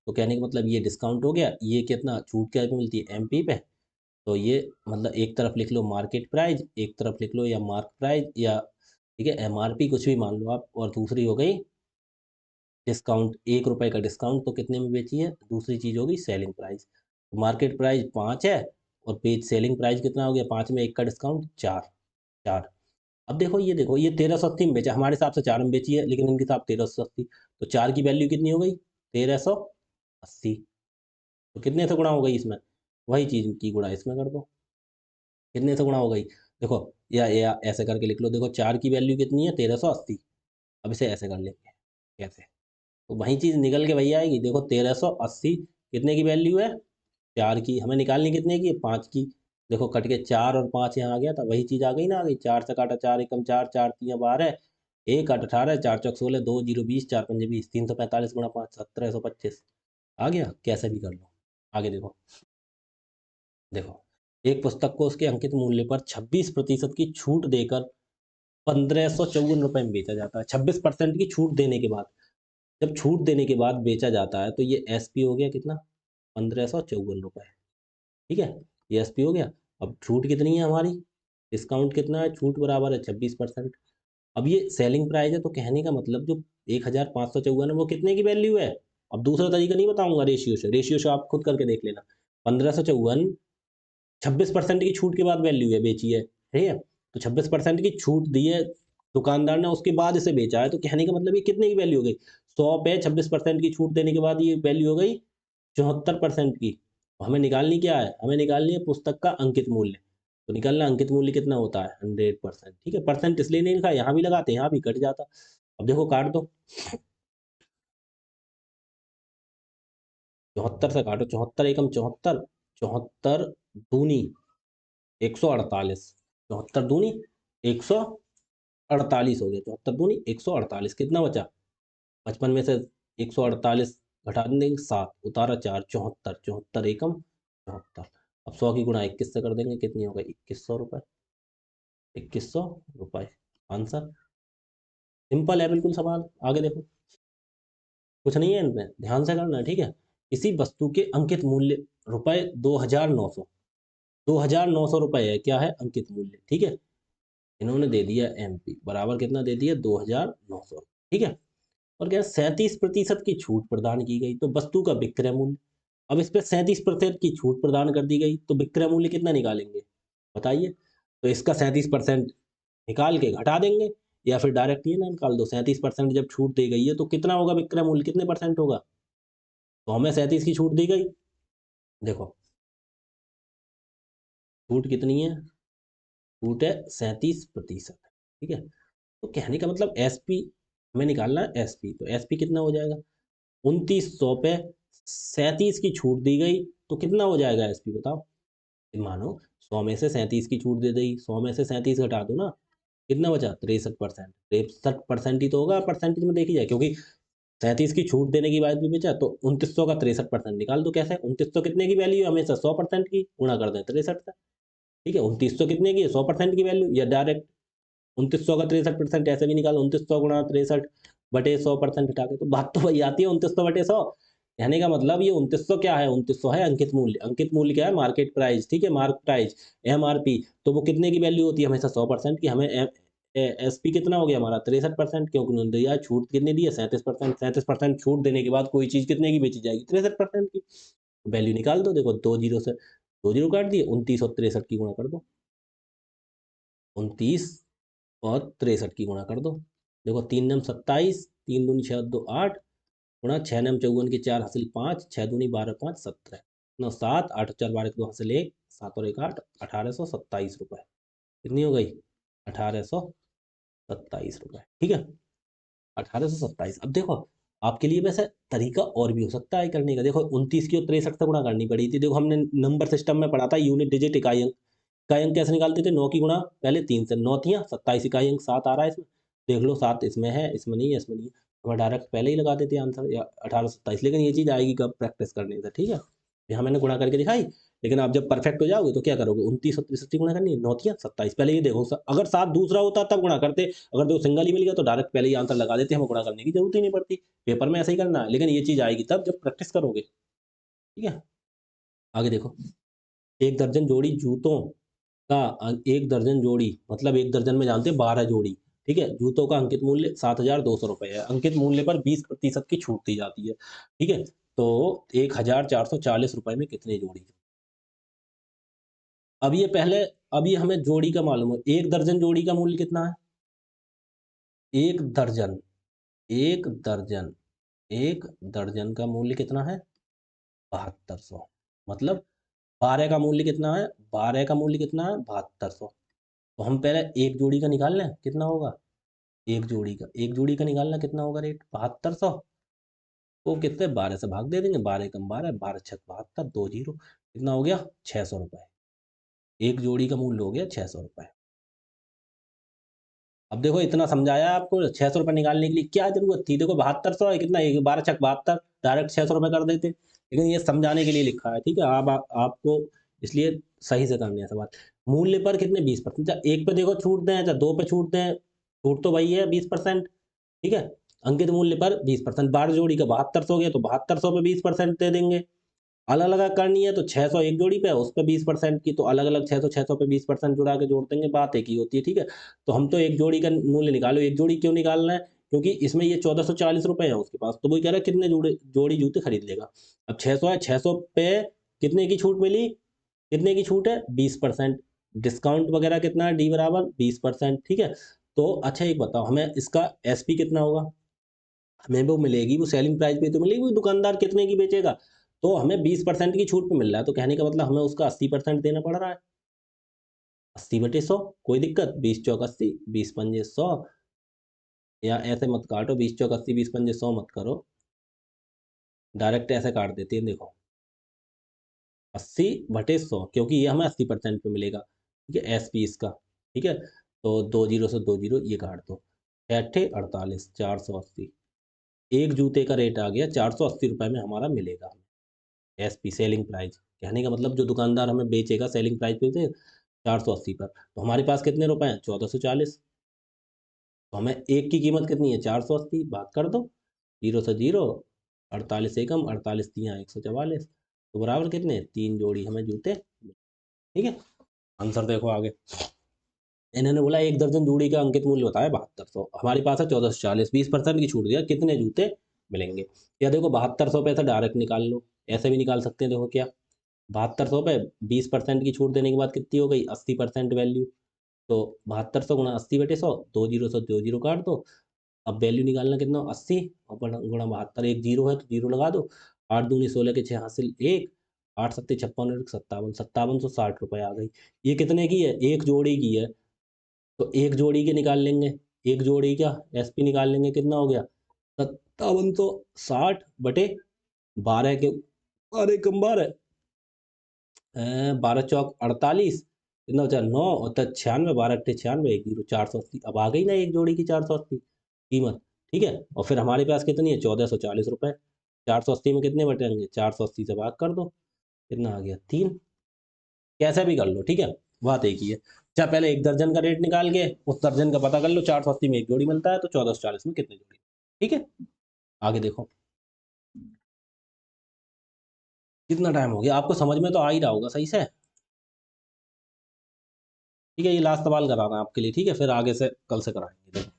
तो कहने का मतलब ये डिस्काउंट हो गया, ये कितना छूट क्या पे मिलती है, एमपी पे, तो ये मतलब एक तरफ लिख लो मार्केट प्राइस, एक तरफ लिख लो या मार्क प्राइस, या ठीक है एमआरपी, कुछ भी मान लो आप, और दूसरी हो गई डिस्काउंट, 1 रुपये का डिस्काउंट, तो कितने में बेची है, दूसरी चीज होगी सेलिंग प्राइस, तो मार्केट प्राइस 5 है, और पेज सेलिंग प्राइस कितना हो गया, 5 में 1 का डिस्काउंट 4, 4। अब देखो ये, देखो ये 1380 में बेचा, हमारे हिसाब से 4 में बेची है, लेकिन इनके हिसाब 1380, तो 4 की वैल्यू कितनी हो गई, 1380, तो कितने से गुणा हो गई इसमें, वही चीज की गुणा इसमें कर दो, कितने से गुणा हो गई, देखो, या ऐसे करके लिख लो, देखो 4 की वैल्यू कितनी है, 1380, अब इसे ऐसे कर लेंगे, कैसे, तो वही चीज निकल के वही आएगी, देखो 1380 कितने की वैल्यू है, 4 की, हमें निकालनी कितने की है, 5 की, देखो कट के 4 और 5 यहाँ आ गया था, वही चीज आ गई ना, आ गई, 4 से काटा 4 एकम 4, 4 तियाँ 12, 1 8 18, 4 चौक 16, 2 जीरो 20, 4 पंजे 20, 345 गुणा 5, 1725, आ गया, कैसे भी कर लो। आगे देखो, देखो एक पुस्तक को उसके अंकित मूल्य पर 26% की छूट देकर 1554 रुपये में बेचा जाता है, 26% की छूट देने के बाद, जब छूट देने के बाद बेचा जाता है, तो ये एसपी हो गया कितना, 1554 रुपये, ठीक है, ये एसपी हो गया। अब छूट कितनी है हमारी, डिस्काउंट कितना है, छूट बराबर है 26%, अब ये सेलिंग प्राइस है, तो कहने का मतलब जो 1554 है वो कितने की वैल्यू है, अब दूसरा तरीका नहीं बताऊंगा, रेशियो से, रेशियो से आप खुद करके देख लेना, 1554 26% की छूट के बाद वैल्यू है, बेची है, ठीक है, तो 26% की छूट दी है दुकानदार ने, उसके बाद इसे बेचा है, तो कहने का मतलब ये कितने की वैल्यू हो गई, 100 पे 26% की छूट देने के बाद ये वैल्यू हो गई 74% की। हमें निकालनी क्या है, हमें निकालनी है पुस्तक का अंकित मूल्य, तो निकालना अंकित मूल्य कितना होता है, 100%, ठीक है, परसेंट इसलिए नहीं लिखा, यहाँ भी लगाते, यहाँ भी कट जाता, अब देखो काट दो, 74 से काटो, 74 एकम 74, 74 दूनी 148, 74 दूनी 148 हो गया, 74 दूनी 148, कितना बचा? 55 में से 148 घटा देंगे 7, उतारा 4, 74, 74 एकम 74। अब 100 की गुणा 21 से कर देंगे, कितनी होगा? 2100 रुपये, 2100 रुपये आंसर। सिंपल है बिल्कुल सवाल, आगे देखो। कुछ नहीं है इनमें, ध्यान से करना है, ठीक है। किसी वस्तु के अंकित मूल्य रुपए 2900, 2900 रुपये है, क्या है? अंकित मूल्य, ठीक है। इन्होंने दे दिया MP बराबर कितना दे दिया? 2900, ठीक है। और क्या? 37% की छूट प्रदान की गई, तो वस्तु का विक्रय मूल्य। अब इस पे 37% की छूट प्रदान कर दी गई, तो विक्रय मूल्य कितना निकालेंगे बताइए? तो इसका 37% निकाल के घटा देंगे, या फिर डायरेक्ट ये ना निकाल दो। 37% जब छूट दी गई है तो कितना होगा विक्रय मूल्य, कितने परसेंट होगा? तो हमें 37 की छूट दी गई, देखो छूट कितनी है? छूट है 37%, ठीक है। तो कहने का मतलब SP हमें निकालना है, SP तो SP कितना हो जाएगा? 2900 पे 37 की छूट दी गई, तो कितना हो जाएगा SP बताओ? मानो 100 में से 37 की छूट दे दी, 100 में से 37 घटा दो ना, कितना बचा? 63%। 63% ही तो होगा, परसेंटेज में देखी जाए, क्योंकि 37 की छूट देने की बाद भी बचा, तो 2900 का 63% निकाल दो। कैसे? 2900 कितने की वैल्यू है हमेशा? 100% की, गुणा कर दें 63 से, ठीक है। 2900 कितने की है? 100% की वैल्यू, या डायरेक्ट 2900 का 63% ऐसे भी निकालो, 2900 गुणा 63 बटे 100% हटा के, तो बात तो वही आती है 2900 बटे 100। कहने का मतलब ये 2900 क्या है? 2900 है अंकित मूल्य। अंकित मूल्य क्या है? मार्केट प्राइस, ठीक है, मार्क प्राइस, MRP। तो वो कितने की वैल्यू होती है? हमेशा 100% की। हमें SP कितना हो गया हमारा? 63%, क्योंकि उन्होंने दिया छूट कितनी दी है? 37%। 37% छूट देने के बाद कोई चीज कितने की बेची जाएगी? 63% की। वैल्यू निकाल दो, देखो 2 जीरो से 2 जीरो काट दिए, 29 और 63 की गुणा कर दो, 29 और 63 की गुणा कर दो। देखो 3 नम 27, 3 दूनी 6 दो 8, गुणा 6 नम 54 की 4 हासिल 5, 6 दूनी 12 5 17, 9 7, 8 4 12 2 हासिल 1, 7 और 1 8, 1827 रुपये। कितनी हो गई? 1827 रुपये, ठीक है। 1827। अब देखो आपके लिए वैसे तरीका और भी हो सकता है करने का। देखो 29 की और 63 से गुणा करनी पड़ी थी। देखो हमने नंबर सिस्टम में पढ़ा था, यूनिट डिजिट इकाई अंक। इकाई अंक कैसे निकालते थे? 9 की गुणा पहले 3 से, 9 थियाँ 27 इकाई अंक, 7 आ रहा है इसमें, देख लो 7 इसमें है, इसमें नहीं है, इसमें नहीं है। हम डायरेक्ट पहले ही लगा देते आंसर, या 1827। लेकिन ये चीज़ आएगी कब? प्रैक्टिस करने से, ठीक है। यहाँ मैंने गुणा करके दिखाई, लेकिन आप जब परफेक्ट हो जाओगे तो क्या करोगे? 29 और 63 गुणा करनी है, 9 थियाँ 27। पहले ये देखो, अगर 7 दूसरा होता तब गुणा करते, अगर दो सिंगल ही मिल गया तो डायरेक्ट पहले ही आंसर लगा देते, हमें गुणा करने की जरूरत ही नहीं पड़ती। पेपर में ऐसा ही करना है, लेकिन ये चीज़ आएगी तब जब प्रैक्टिस करोगे, ठीक है। आगे देखो, एक दर्जन जोड़ी जूतों का एक दर्जन जोड़ी, मतलब एक दर्जन में जानते हैं 12 जोड़ी, ठीक है। जूतों का अंकित मूल्य 7200 रुपये है। अंकित मूल्य पर 20% की छूट दी जाती है, ठीक है। तो 1440 रुपये में कितनी जोड़ी? अब ये पहले, अब ये हमें जोड़ी का मालूम है। एक दर्जन जोड़ी का मूल्य कितना है? एक दर्जन, एक दर्जन, एक दर्जन का मूल्य कितना है? 7200। मतलब 12 का मूल्य कितना है? 12 का मूल्य कितना है? 7200। तो हम पहले एक जोड़ी का निकाल लें, कितना होगा? एक जोड़ी का निकालना कितना होगा रेट? 7200 को कितने 12 से भाग दे देंगे, 12 कम 12, 12 छक 72, 2 जीरो, कितना हो गया? 600 रुपये। एक जोड़ी का मूल्य हो गया 600 रुपये। अब देखो इतना समझाया आपको, 600 रुपये निकालने के लिए क्या जरूरत थी? देखो 7200 है, कितना एक 12 छक 72, डायरेक्ट 600 रुपये कर देते, लेकिन ये समझाने के लिए लिखा है, ठीक है। आपको इसलिए सही से करनी है सवाल। मूल्य पर कितने? 20%। एक पे देखो छूट दें, चाहे दो पे छूट दें, छूट तो वही है 20%, ठीक है। अंकित मूल्य पर 20%, 12 जोड़ी का 7200 हो गया, तो 7200 पे 20% दे देंगे। अलग अलग करनी है तो 600 एक जोड़ी पे, उस पे 20% की, तो अलग अलग 600 600 पे 20% जुड़ा के जोड़ देंगे, बात एक ही होती है, ठीक है। तो हम तो एक जोड़ी का मूल्य निकालो। एक जोड़ी क्यों निकालना है? क्योंकि इसमें ये 1440 रुपये है उसके पास, तो वही कह रहा है कितने जोड़ी जूते खरीद लेगा। अब 600 है, 600 पे कितने की छूट मिली? कितने की छूट है? 20%। डिस्काउंट वगैरह कितना है? D बराबर 20%, ठीक है। तो अच्छा एक बताओ, हमें इसका SP कितना होगा? हमें वो मिलेगी, वो सेलिंग प्राइस पे तो मिलेगी, वो दुकानदार कितने की बेचेगा, तो हमें 20% की छूट पे मिल रहा है, तो कहने का मतलब हमें उसका 80% देना पड़ रहा है। 80/100, कोई दिक्कत? 20 चौक 80, 20 पंजे 100, या ऐसे मत काटो, 20 चौक 80, 20 पंजे 100 मत करो, डायरेक्ट ऐसे काट देते हैं, देखो 80/100, क्योंकि ये हमें 80% पे मिलेगा, ठीक है, एस पी इसका, ठीक है। तो 2 जीरो से 2 जीरो ये काट दो, 6×8 = 48, 480। एक जूते का रेट आ गया 480 रुपये में हमारा मिलेगा, एस पी सेलिंग प्राइस। कहने का मतलब जो दुकानदार हमें बेचेगा सेलिंग प्राइस पे थे 480 पर, तो हमारे पास कितने रुपए हैं, 1440। तो हमें एक की कीमत कितनी है, 480, भाग कर दो, जीरो से जीरो, 48 एकम, 48×3 144, तो बराबर कितने, 3 जोड़ी हमें जूते, ठीक है। आंसर देखो आगे, इन्होंने बोला 1 दर्जन जूड़ी का अंकित मूल्य बताया 7200, हमारे पास है 1440, 20% की छूट दिया, कितने जूते मिलेंगे। या देखो 7200 पे से डायरेक्ट निकाल लो, ऐसे भी निकाल सकते हैं, देखो क्या, 7200 पे 20% की छूट देने के बाद कितनी हो गई, 80% वैल्यू। तो 7200 × 80/100, 2 जीरो काट दो। अब वैल्यू निकालना कितना, 80, और गुणा 72, एक जीरो है तो जीरो लगा दो, 8 दूनी 16 के 6 हासिल 1, 8 7 56 और 57, 5760 रुपये आ गई। ये कितने की है, एक जोड़ी की है, तो एक जोड़ी के निकाल लेंगे, एक जोड़ी का एसपी निकाल लेंगे, कितना हो गया, 5760/12 के, 12 12 चौक 48, कितना बचा, 9 और 96, 12 8 96, 1 जीरो, 480। अब आ गई ना एक जोड़ी की 480 कीमत, ठीक है। और फिर हमारे पास कितनी है, 1440 रुपये। 480 में कितने बटेंगे, 480 से भाग कर दो, कितना आ गया, 3। कैसे भी कर लो, ठीक है, बात एक ही है। अच्छा पहले 1 दर्जन का रेट निकाल के उस दर्जन का पता कर लो, 480 में एक जोड़ी मिलता है, तो 1440 में कितनी जोड़ी, ठीक है। आगे देखो, कितना टाइम हो गया, आपको समझ में तो आ ही रहा होगा सही से, ठीक है। ये लास्ट सवाल कराना है आपके लिए, ठीक है, फिर आगे से कल से कराएंगे, देखो।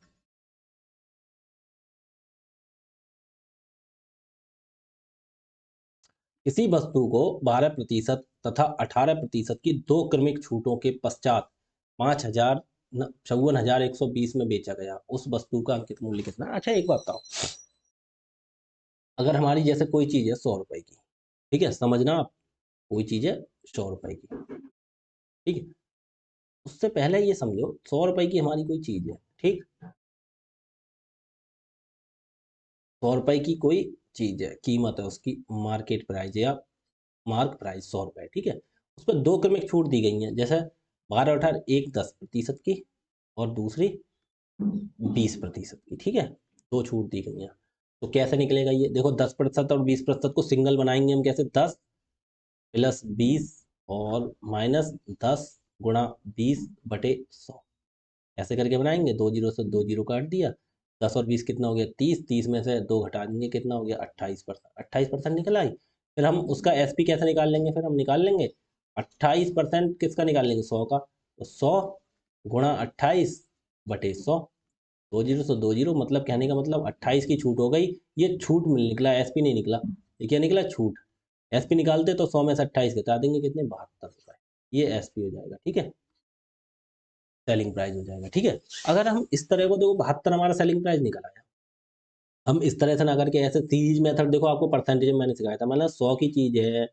किसी वस्तु को 12% तथा 18% की दो क्रमिक छूटों के पश्चात 54,120 में बेचा गया, उस वस्तु का अंकित मूल्य कितना। अच्छा एक बात बताओ, अगर हमारी जैसे कोई चीज है 100 रुपए की, ठीक है, समझना आप, कोई चीज है 100 रुपए की, ठीक है, उससे पहले ये समझो 100 रुपए की हमारी कोई चीज है, ठीक, 100 रुपए की कोई चीज है, कीमत है उसकी, मार्केट प्राइस या मार्क प्राइस 100 रुपए, ठीक है। उस पर दो क्रमिक छूट दी गई हैं, जैसे 12 18 एक 10% की, और दूसरी 20% की, ठीक है, दो छूट दी गई हैं। तो कैसे निकलेगा ये, देखो 10% और 20% को सिंगल बनाएंगे हम, कैसे, 10 + 20 और -10 × 20/100, ऐसे करके बनाएंगे। 2 जीरो से 2 जीरो काट दिया, 10 और 20 कितना हो गया, 30, 30 में से 2 घटा देंगे, कितना हो गया, 28%, 28% निकल आई। फिर हम उसका एसपी कैसे निकाल लेंगे, फिर हम निकाल लेंगे 28% किसका निकाल लेंगे, 100 का, तो 100 × 28/100, 2 जीरो से 2 जीरो, मतलब कहने का मतलब 28 की छूट हो गई, ये छूट मिल निकला, एसपी नहीं निकला, ये क्या निकला, छूट। एसपी निकालते तो 100 में से 28 घटा देंगे, कितने, 72 रुपये, ये एसपी हो जाएगा, ठीक है, सेलिंग प्राइस हो जाएगा, ठीक है। अगर हम इस तरह को देखो, 72 हमारा सेलिंग प्राइस निकल आया, हम इस तरह से ना करके ऐसे सीरीज मेथड, देखो आपको परसेंटेज में मैंने सिखाया था, मतलब 100 की चीज है,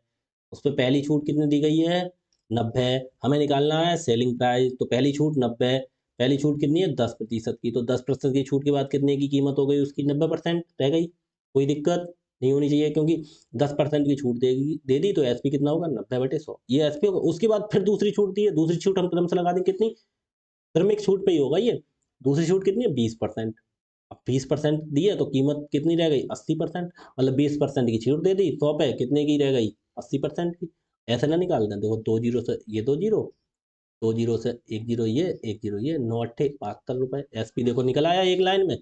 उस पर पहली छूट कितनी दी गई है, 90, हमें निकालना है सेलिंग प्राइस, तो पहली छूट 90, पहली छूट कितनी है, 10% की, तो 10% की छूट के बाद कितने की कीमत हो गई उसकी, 90% रह गई, कोई दिक्कत नहीं होनी चाहिए, क्योंकि 10% की छूट देगी, दे दी, तो एसपी कितना होगा, 90/100, ये एसपी होगा। उसके बाद फिर दूसरी छूट दी है, दूसरी छूट हम कदम से लगा दें, कितनी, क्रमिक छूट पे ही होगा ये, दूसरी छूट कितनी है, 20%। अब 20% दी है तो कीमत कितनी रह गई, 80%, मतलब 20% की छूट दे दी, 100 पे कितने की रह गई, 80% की। ऐसे ना निकाल दें, देखो 2 जीरो से ये 2 जीरो, 2 जीरो से 1 जीरो, ये 1 जीरो, ये 9 8 72 रुपये, एसपी देखो निकल आया एक लाइन में।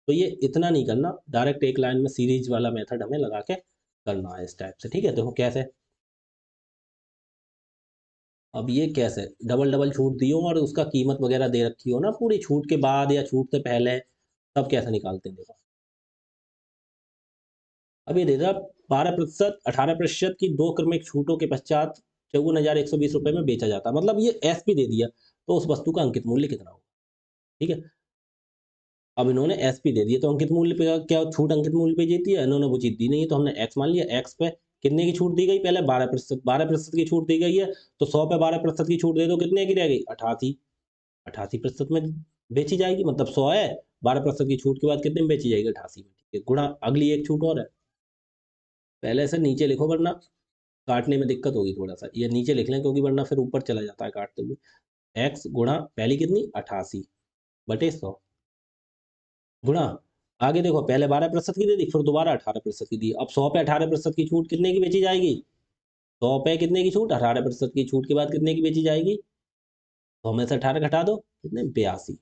तो ये इतना नहीं करना, डायरेक्ट एक लाइन में सीरीज वाला मेथड हमें लगा के करना है इस टाइप से, ठीक है। देखो कैसे, अब ये कैसे, डबल डबल छूट दी हो और उसका कीमत वगैरह दे रखी हो ना, पूरी छूट के बाद या छूट से पहले, तब कैसे निकालते हैं, देखो। अब ये दे रहा, 12% 18% की दो क्रमिक छूटों के पश्चात 54,120 रुपये में बेचा जाता, मतलब ये एसपी दे दिया, तो उस वस्तु का अंकित मूल्य कितना होगा, ठीक है। अब इन्होंने एसपी दे दिया, तो अंकित मूल्य पे क्या छूट, अंकित मूल्य पे जीती है, इन्होंने वो चीज दी नहीं है, तो हमने एक्स मान लिया, एक्स पे कितने की छूट दी गई, पहले 12%, 12% की छूट दी गई है, तो 100 पे 12% की छूट दे दो, कितने की रह गई, 88, 88% में बेची जाएगी, मतलब 100 है, 12% की छूट के बाद कितने में बेची जाएगी, 88 में, ठीक है। गुणा अगली एक छूट और है, पहले से नीचे लिखो वरना काटने में दिक्कत होगी थोड़ा सा, ये नीचे लिख लें क्योंकि वरना फिर ऊपर चला जाता है काटते हुए। एक्स गुणा पहली कितनी 88 बटे 100 गुणा, आगे देखो पहले 12% की दे दी फिर दोबारा 18% की दी। अब 100 पे 18% की छूट कितने की बेची जाएगी? 100 पे कितने की छूट? 18% की छूट के बाद कितने की बेची जाएगी? 100 में से 18 घटा दो, कितने 82,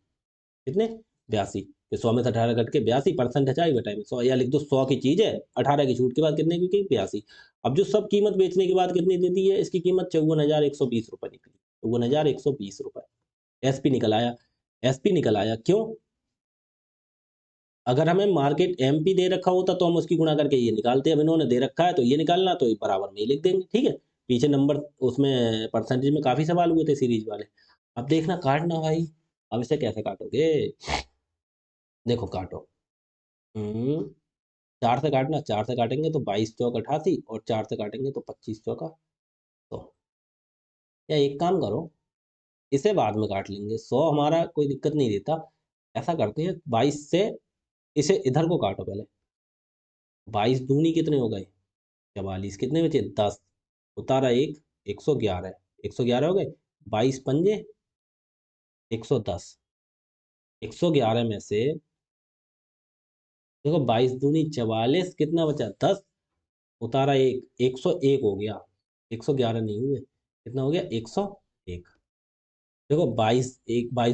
कितने 82, फिर 100 में से 18 घट के 82 परसेंट हटाई बटाई में 100, या लिख दो 100 की चीज है 18 की छूट के बाद कितने की 82। अब जो सब कीमत बेचने के बाद कितनी दे दी है, इसकी कीमत 54,120 रुपये निकली, 54,120 रुपये। एसपी निकल आया, एसपी निकल आया क्यों? अगर हमें मार्केट एमपी दे रखा होता तो हम उसकी गुणा करके ये निकालते, अब इन्होंने दे रखा है तो ये निकालना, तो बराबर में ही लिख देंगे, ठीक है। पीछे नंबर उसमें परसेंटेज में काफी सवाल हुए थे सीरीज वाले। अब देखना काटना भाई, अब इसे कैसे काटोगे? देखो काटो। हम्म 4 से काटना, 4 से काटेंगे तो 22 चौक 88, और 4 से काटेंगे तो 25 चौका 100। या एक काम करो, इसे बाद में काट लेंगे, 100 हमारा कोई दिक्कत नहीं देता। ऐसा करते हैं 22 से इसे इधर को काटो पहले। 22 दूनी कितने हो गए? 44, कितने बचे 10, उतारा एक, 111, 111 हो गए। 22 पंजे 110, 111 में से देखो 22 दूनी 44, कितना बचा 10, उतारा एक, 101 हो गया। 111 नहीं हुए, कितना हो गया 101। देखो 22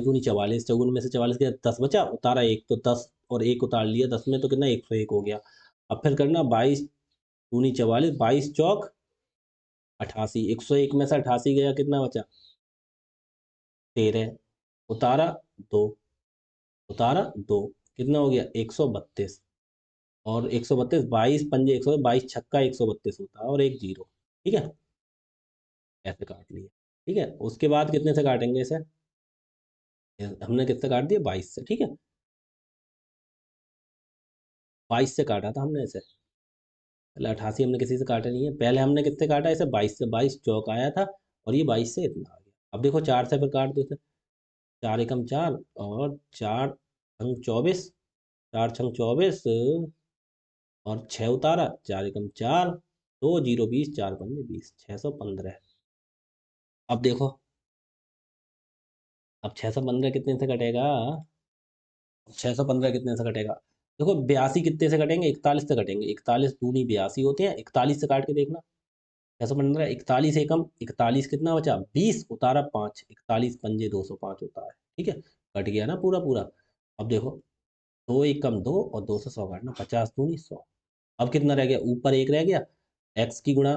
दूनी 44, 54 में से 44 के 10 बचा, उतारा एक, तो 10 और एक उतार लिया 10 में, तो कितना 101 हो गया। अब फिर करना 22 दूनी 44, 22 चौक 88, 101 में से 88 गया, कितना बचा 13, उतारा 2, उतारा 2, कितना हो गया 132। और 132, 22 पंजे 100, 22 छक्का 132 होता है, और एक जीरो, ठीक है। ऐसे काट लिया, ठीक है। उसके बाद कितने से काटेंगे इसे? हमने किससे काट दिया 22 से, ठीक है। 22 से काटा था हमने इसे, पहले 88 हमने किसी से काटा नहीं है, पहले हमने किससे काटा इसे 22 से, 22 चौक आया था, और ये 22 से इतना आ गया। अब देखो 4 से फिर काट दो इसे, 4 एकम 4, और 4 छंग 24, 4 छंग 24, और 6 उतारा, 4 एकम 4, 2 जीरो 20, 4 पंजे 20, 615। अब देखो, अब 615 कितने से कटेगा? 615 कितने से कटेगा? देखो 82 कितने से कटेंगे? 41 से कटेंगे, 41 दूनी 82 होते हैं, 41 से काट के देखना। 615, 41 कितना बचा 20, उतारा 5, 41 पंजे 205 होता है, ठीक है। कट गया ना पूरा पूरा। अब देखो 2 एकम 2, और 2 से 100 काटना, 50 दूनी 100। अब कितना रह गया? ऊपर एक रह गया, एक्स की गुणा,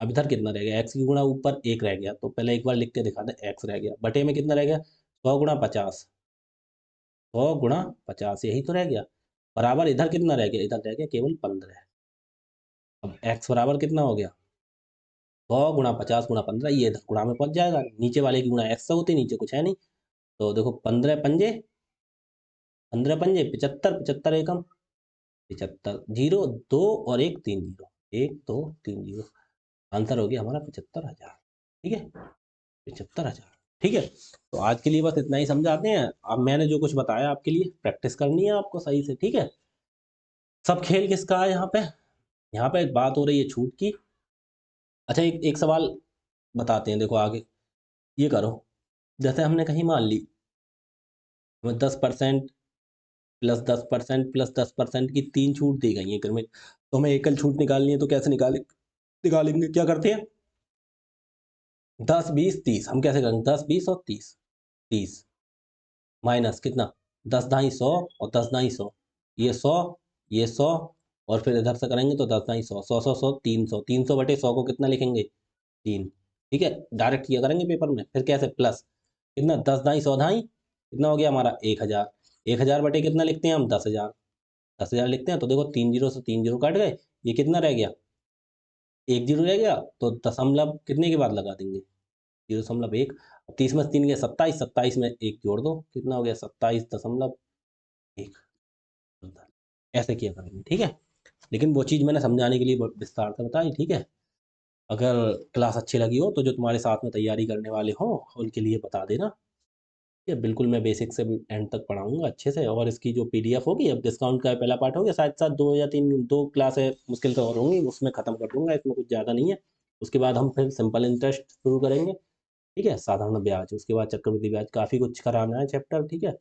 अब इधर कितना रह गया? एक्स की गुणा ऊपर एक रह गया, तो पहले एक बार लिख के दिखा दे, एक्स रह गया, बटे में कितना रह गया? 100 गुणा 50, 100 गुणा 50, यही तो रह गया। बराबर इधर कितना रह गया? इधर रह गया केवल 15। अब एक्स बराबर कितना हो गया? 100 गुणा 50 गुणा 15, ये इधर गुणा में पहुंच जाएगा, नीचे वाले की गुणा एक्स से होती, नीचे कुछ है नहीं। तो देखो 15 पंजे 75, 75 एकम 75, जीरो, दो, और एक, 3 जीरो, 1 2 3 जीरो, आंसर हो गया हमारा 75,000, ठीक है। 75,000, ठीक है। तो आज के लिए बस इतना ही समझाते हैं। अब मैंने जो कुछ बताया आपके लिए प्रैक्टिस करनी है आपको सही से, ठीक है। सब खेल किसका है यहाँ पे? यहाँ पे एक बात हो रही है छूट की। अच्छा एक एक सवाल बताते हैं, देखो आगे, ये करो। जैसे हमने कहीं मान ली हमें 10% +10% +10% की 3 छूट दी गई है क्रमिक, तो हमें एकल छूट निकालनी है, तो कैसे निकालेंगे? क्या करते हैं? 10 20 30, हम कैसे करेंगे? 10 20 और 30, 30 माइनस कितना? 10 दाई 100, और 10 दाई 100, ये 100, ये 100, और फिर इधर से करेंगे तो 10 दाई 100, 100 100 100, 300, 300 बटे 100 को कितना लिखेंगे? 3, ठीक है। डायरेक्ट किया करेंगे पेपर में, फिर कैसे प्लस कितना? 10 दाई 100 दाई, कितना हो गया हमारा 1000, 1000 बटे कितना लिखते हैं हम? 10,000, 10,000 लिखते हैं, तो देखो 3 जीरो से 3 जीरो कट गए, ये कितना रह गया? एक जीरो रह गया, तो दशमलव कितने के बाद लगा देंगे? 0.1। 30 में से 3 गया 27, 27 में एक जोड़ दो, कितना हो गया? 27.1। ऐसे किया करेंगे, ठीक है। लेकिन वो चीज़ मैंने समझाने के लिए बहुत विस्तार से बताई, ठीक है। अगर क्लास अच्छी लगी हो तो जो तुम्हारे साथ में तैयारी करने वाले हो उनके लिए बता देना। ये बिल्कुल मैं बेसिक से एंड तक पढ़ाऊंगा अच्छे से, और इसकी जो पीडीएफ होगी, अब डिस्काउंट का पहला पार्ट हो गया, साथ साथ 2 या 3 क्लासें मुश्किल से और होंगी, उसमें ख़त्म कर दूंगा, इसमें कुछ ज़्यादा नहीं है। उसके बाद हम फिर सिंपल इंटरेस्ट शुरू करेंगे, ठीक है, साधारण ब्याज, उसके बाद चक्रवृद्धि ब्याज, काफ़ी कुछ कराना है चैप्टर, ठीक है।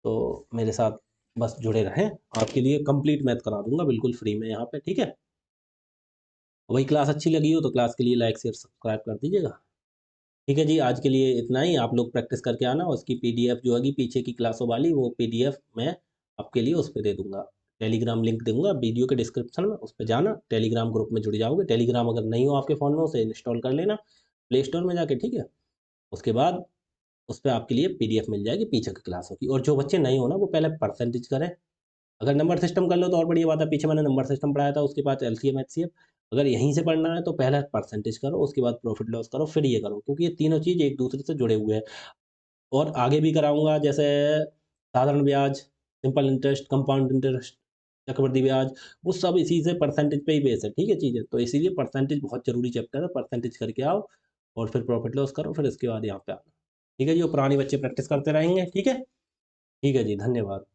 तो मेरे साथ बस जुड़े रहें, आपके लिए कंप्लीट मैथ करा दूंगा बिल्कुल फ्री में यहाँ पे, ठीक है। वही क्लास अच्छी लगी हो तो क्लास के लिए लाइक शेयर सब्सक्राइब कर दीजिएगा। ठीक है जी, आज के लिए इतना ही। आप लोग प्रैक्टिस करके आना, उसकी पीडीएफ जो होगी पीछे की क्लासों वाली, वो पीडीएफ मैं आपके लिए उस पर दे दूंगा। टेलीग्राम लिंक दूंगा वीडियो के डिस्क्रिप्शन में, उस पर जाना, टेलीग्राम ग्रुप में जुड़ जाओगे। टेलीग्राम अगर नहीं हो आपके फ़ोन में, उसे इंस्टॉल कर लेना प्ले स्टोर में जाके, ठीक है। उसके बाद उस पर आपके लिए पीडीएफ मिल जाएगी पीछे की क्लासों की। और जो बच्चे नहीं हो ना, वो पहले परसेंटेज करें। अगर नंबर सिस्टम कर लो तो और बढ़िया बात है, पीछे मैंने नंबर सिस्टम पढ़ाया था, उसके बाद एलसीएम एचसीएफ। अगर यहीं से पढ़ना है तो पहले परसेंटेज करो, उसके बाद प्रॉफिट लॉस करो, फिर ये करो, क्योंकि ये तीनों चीज़ एक दूसरे से जुड़े हुए हैं। और आगे भी कराऊंगा, जैसे साधारण ब्याज, सिंपल इंटरेस्ट, कंपाउंड इंटरेस्ट, चक्रवृद्धि ब्याज, वो सब इसी से परसेंटेज पे ही बेस है, ठीक है चीज़ें। तो इसीलिए परसेंटेज बहुत जरूरी चैप्टर है, परसेंटेज करके आओ और फिर प्रॉफिट लॉस करो, फिर इसके बाद यहाँ पे आना। ठीक है जी, वो पुराने बच्चे प्रैक्टिस करते रहेंगे, ठीक है। ठीक है जी, धन्यवाद।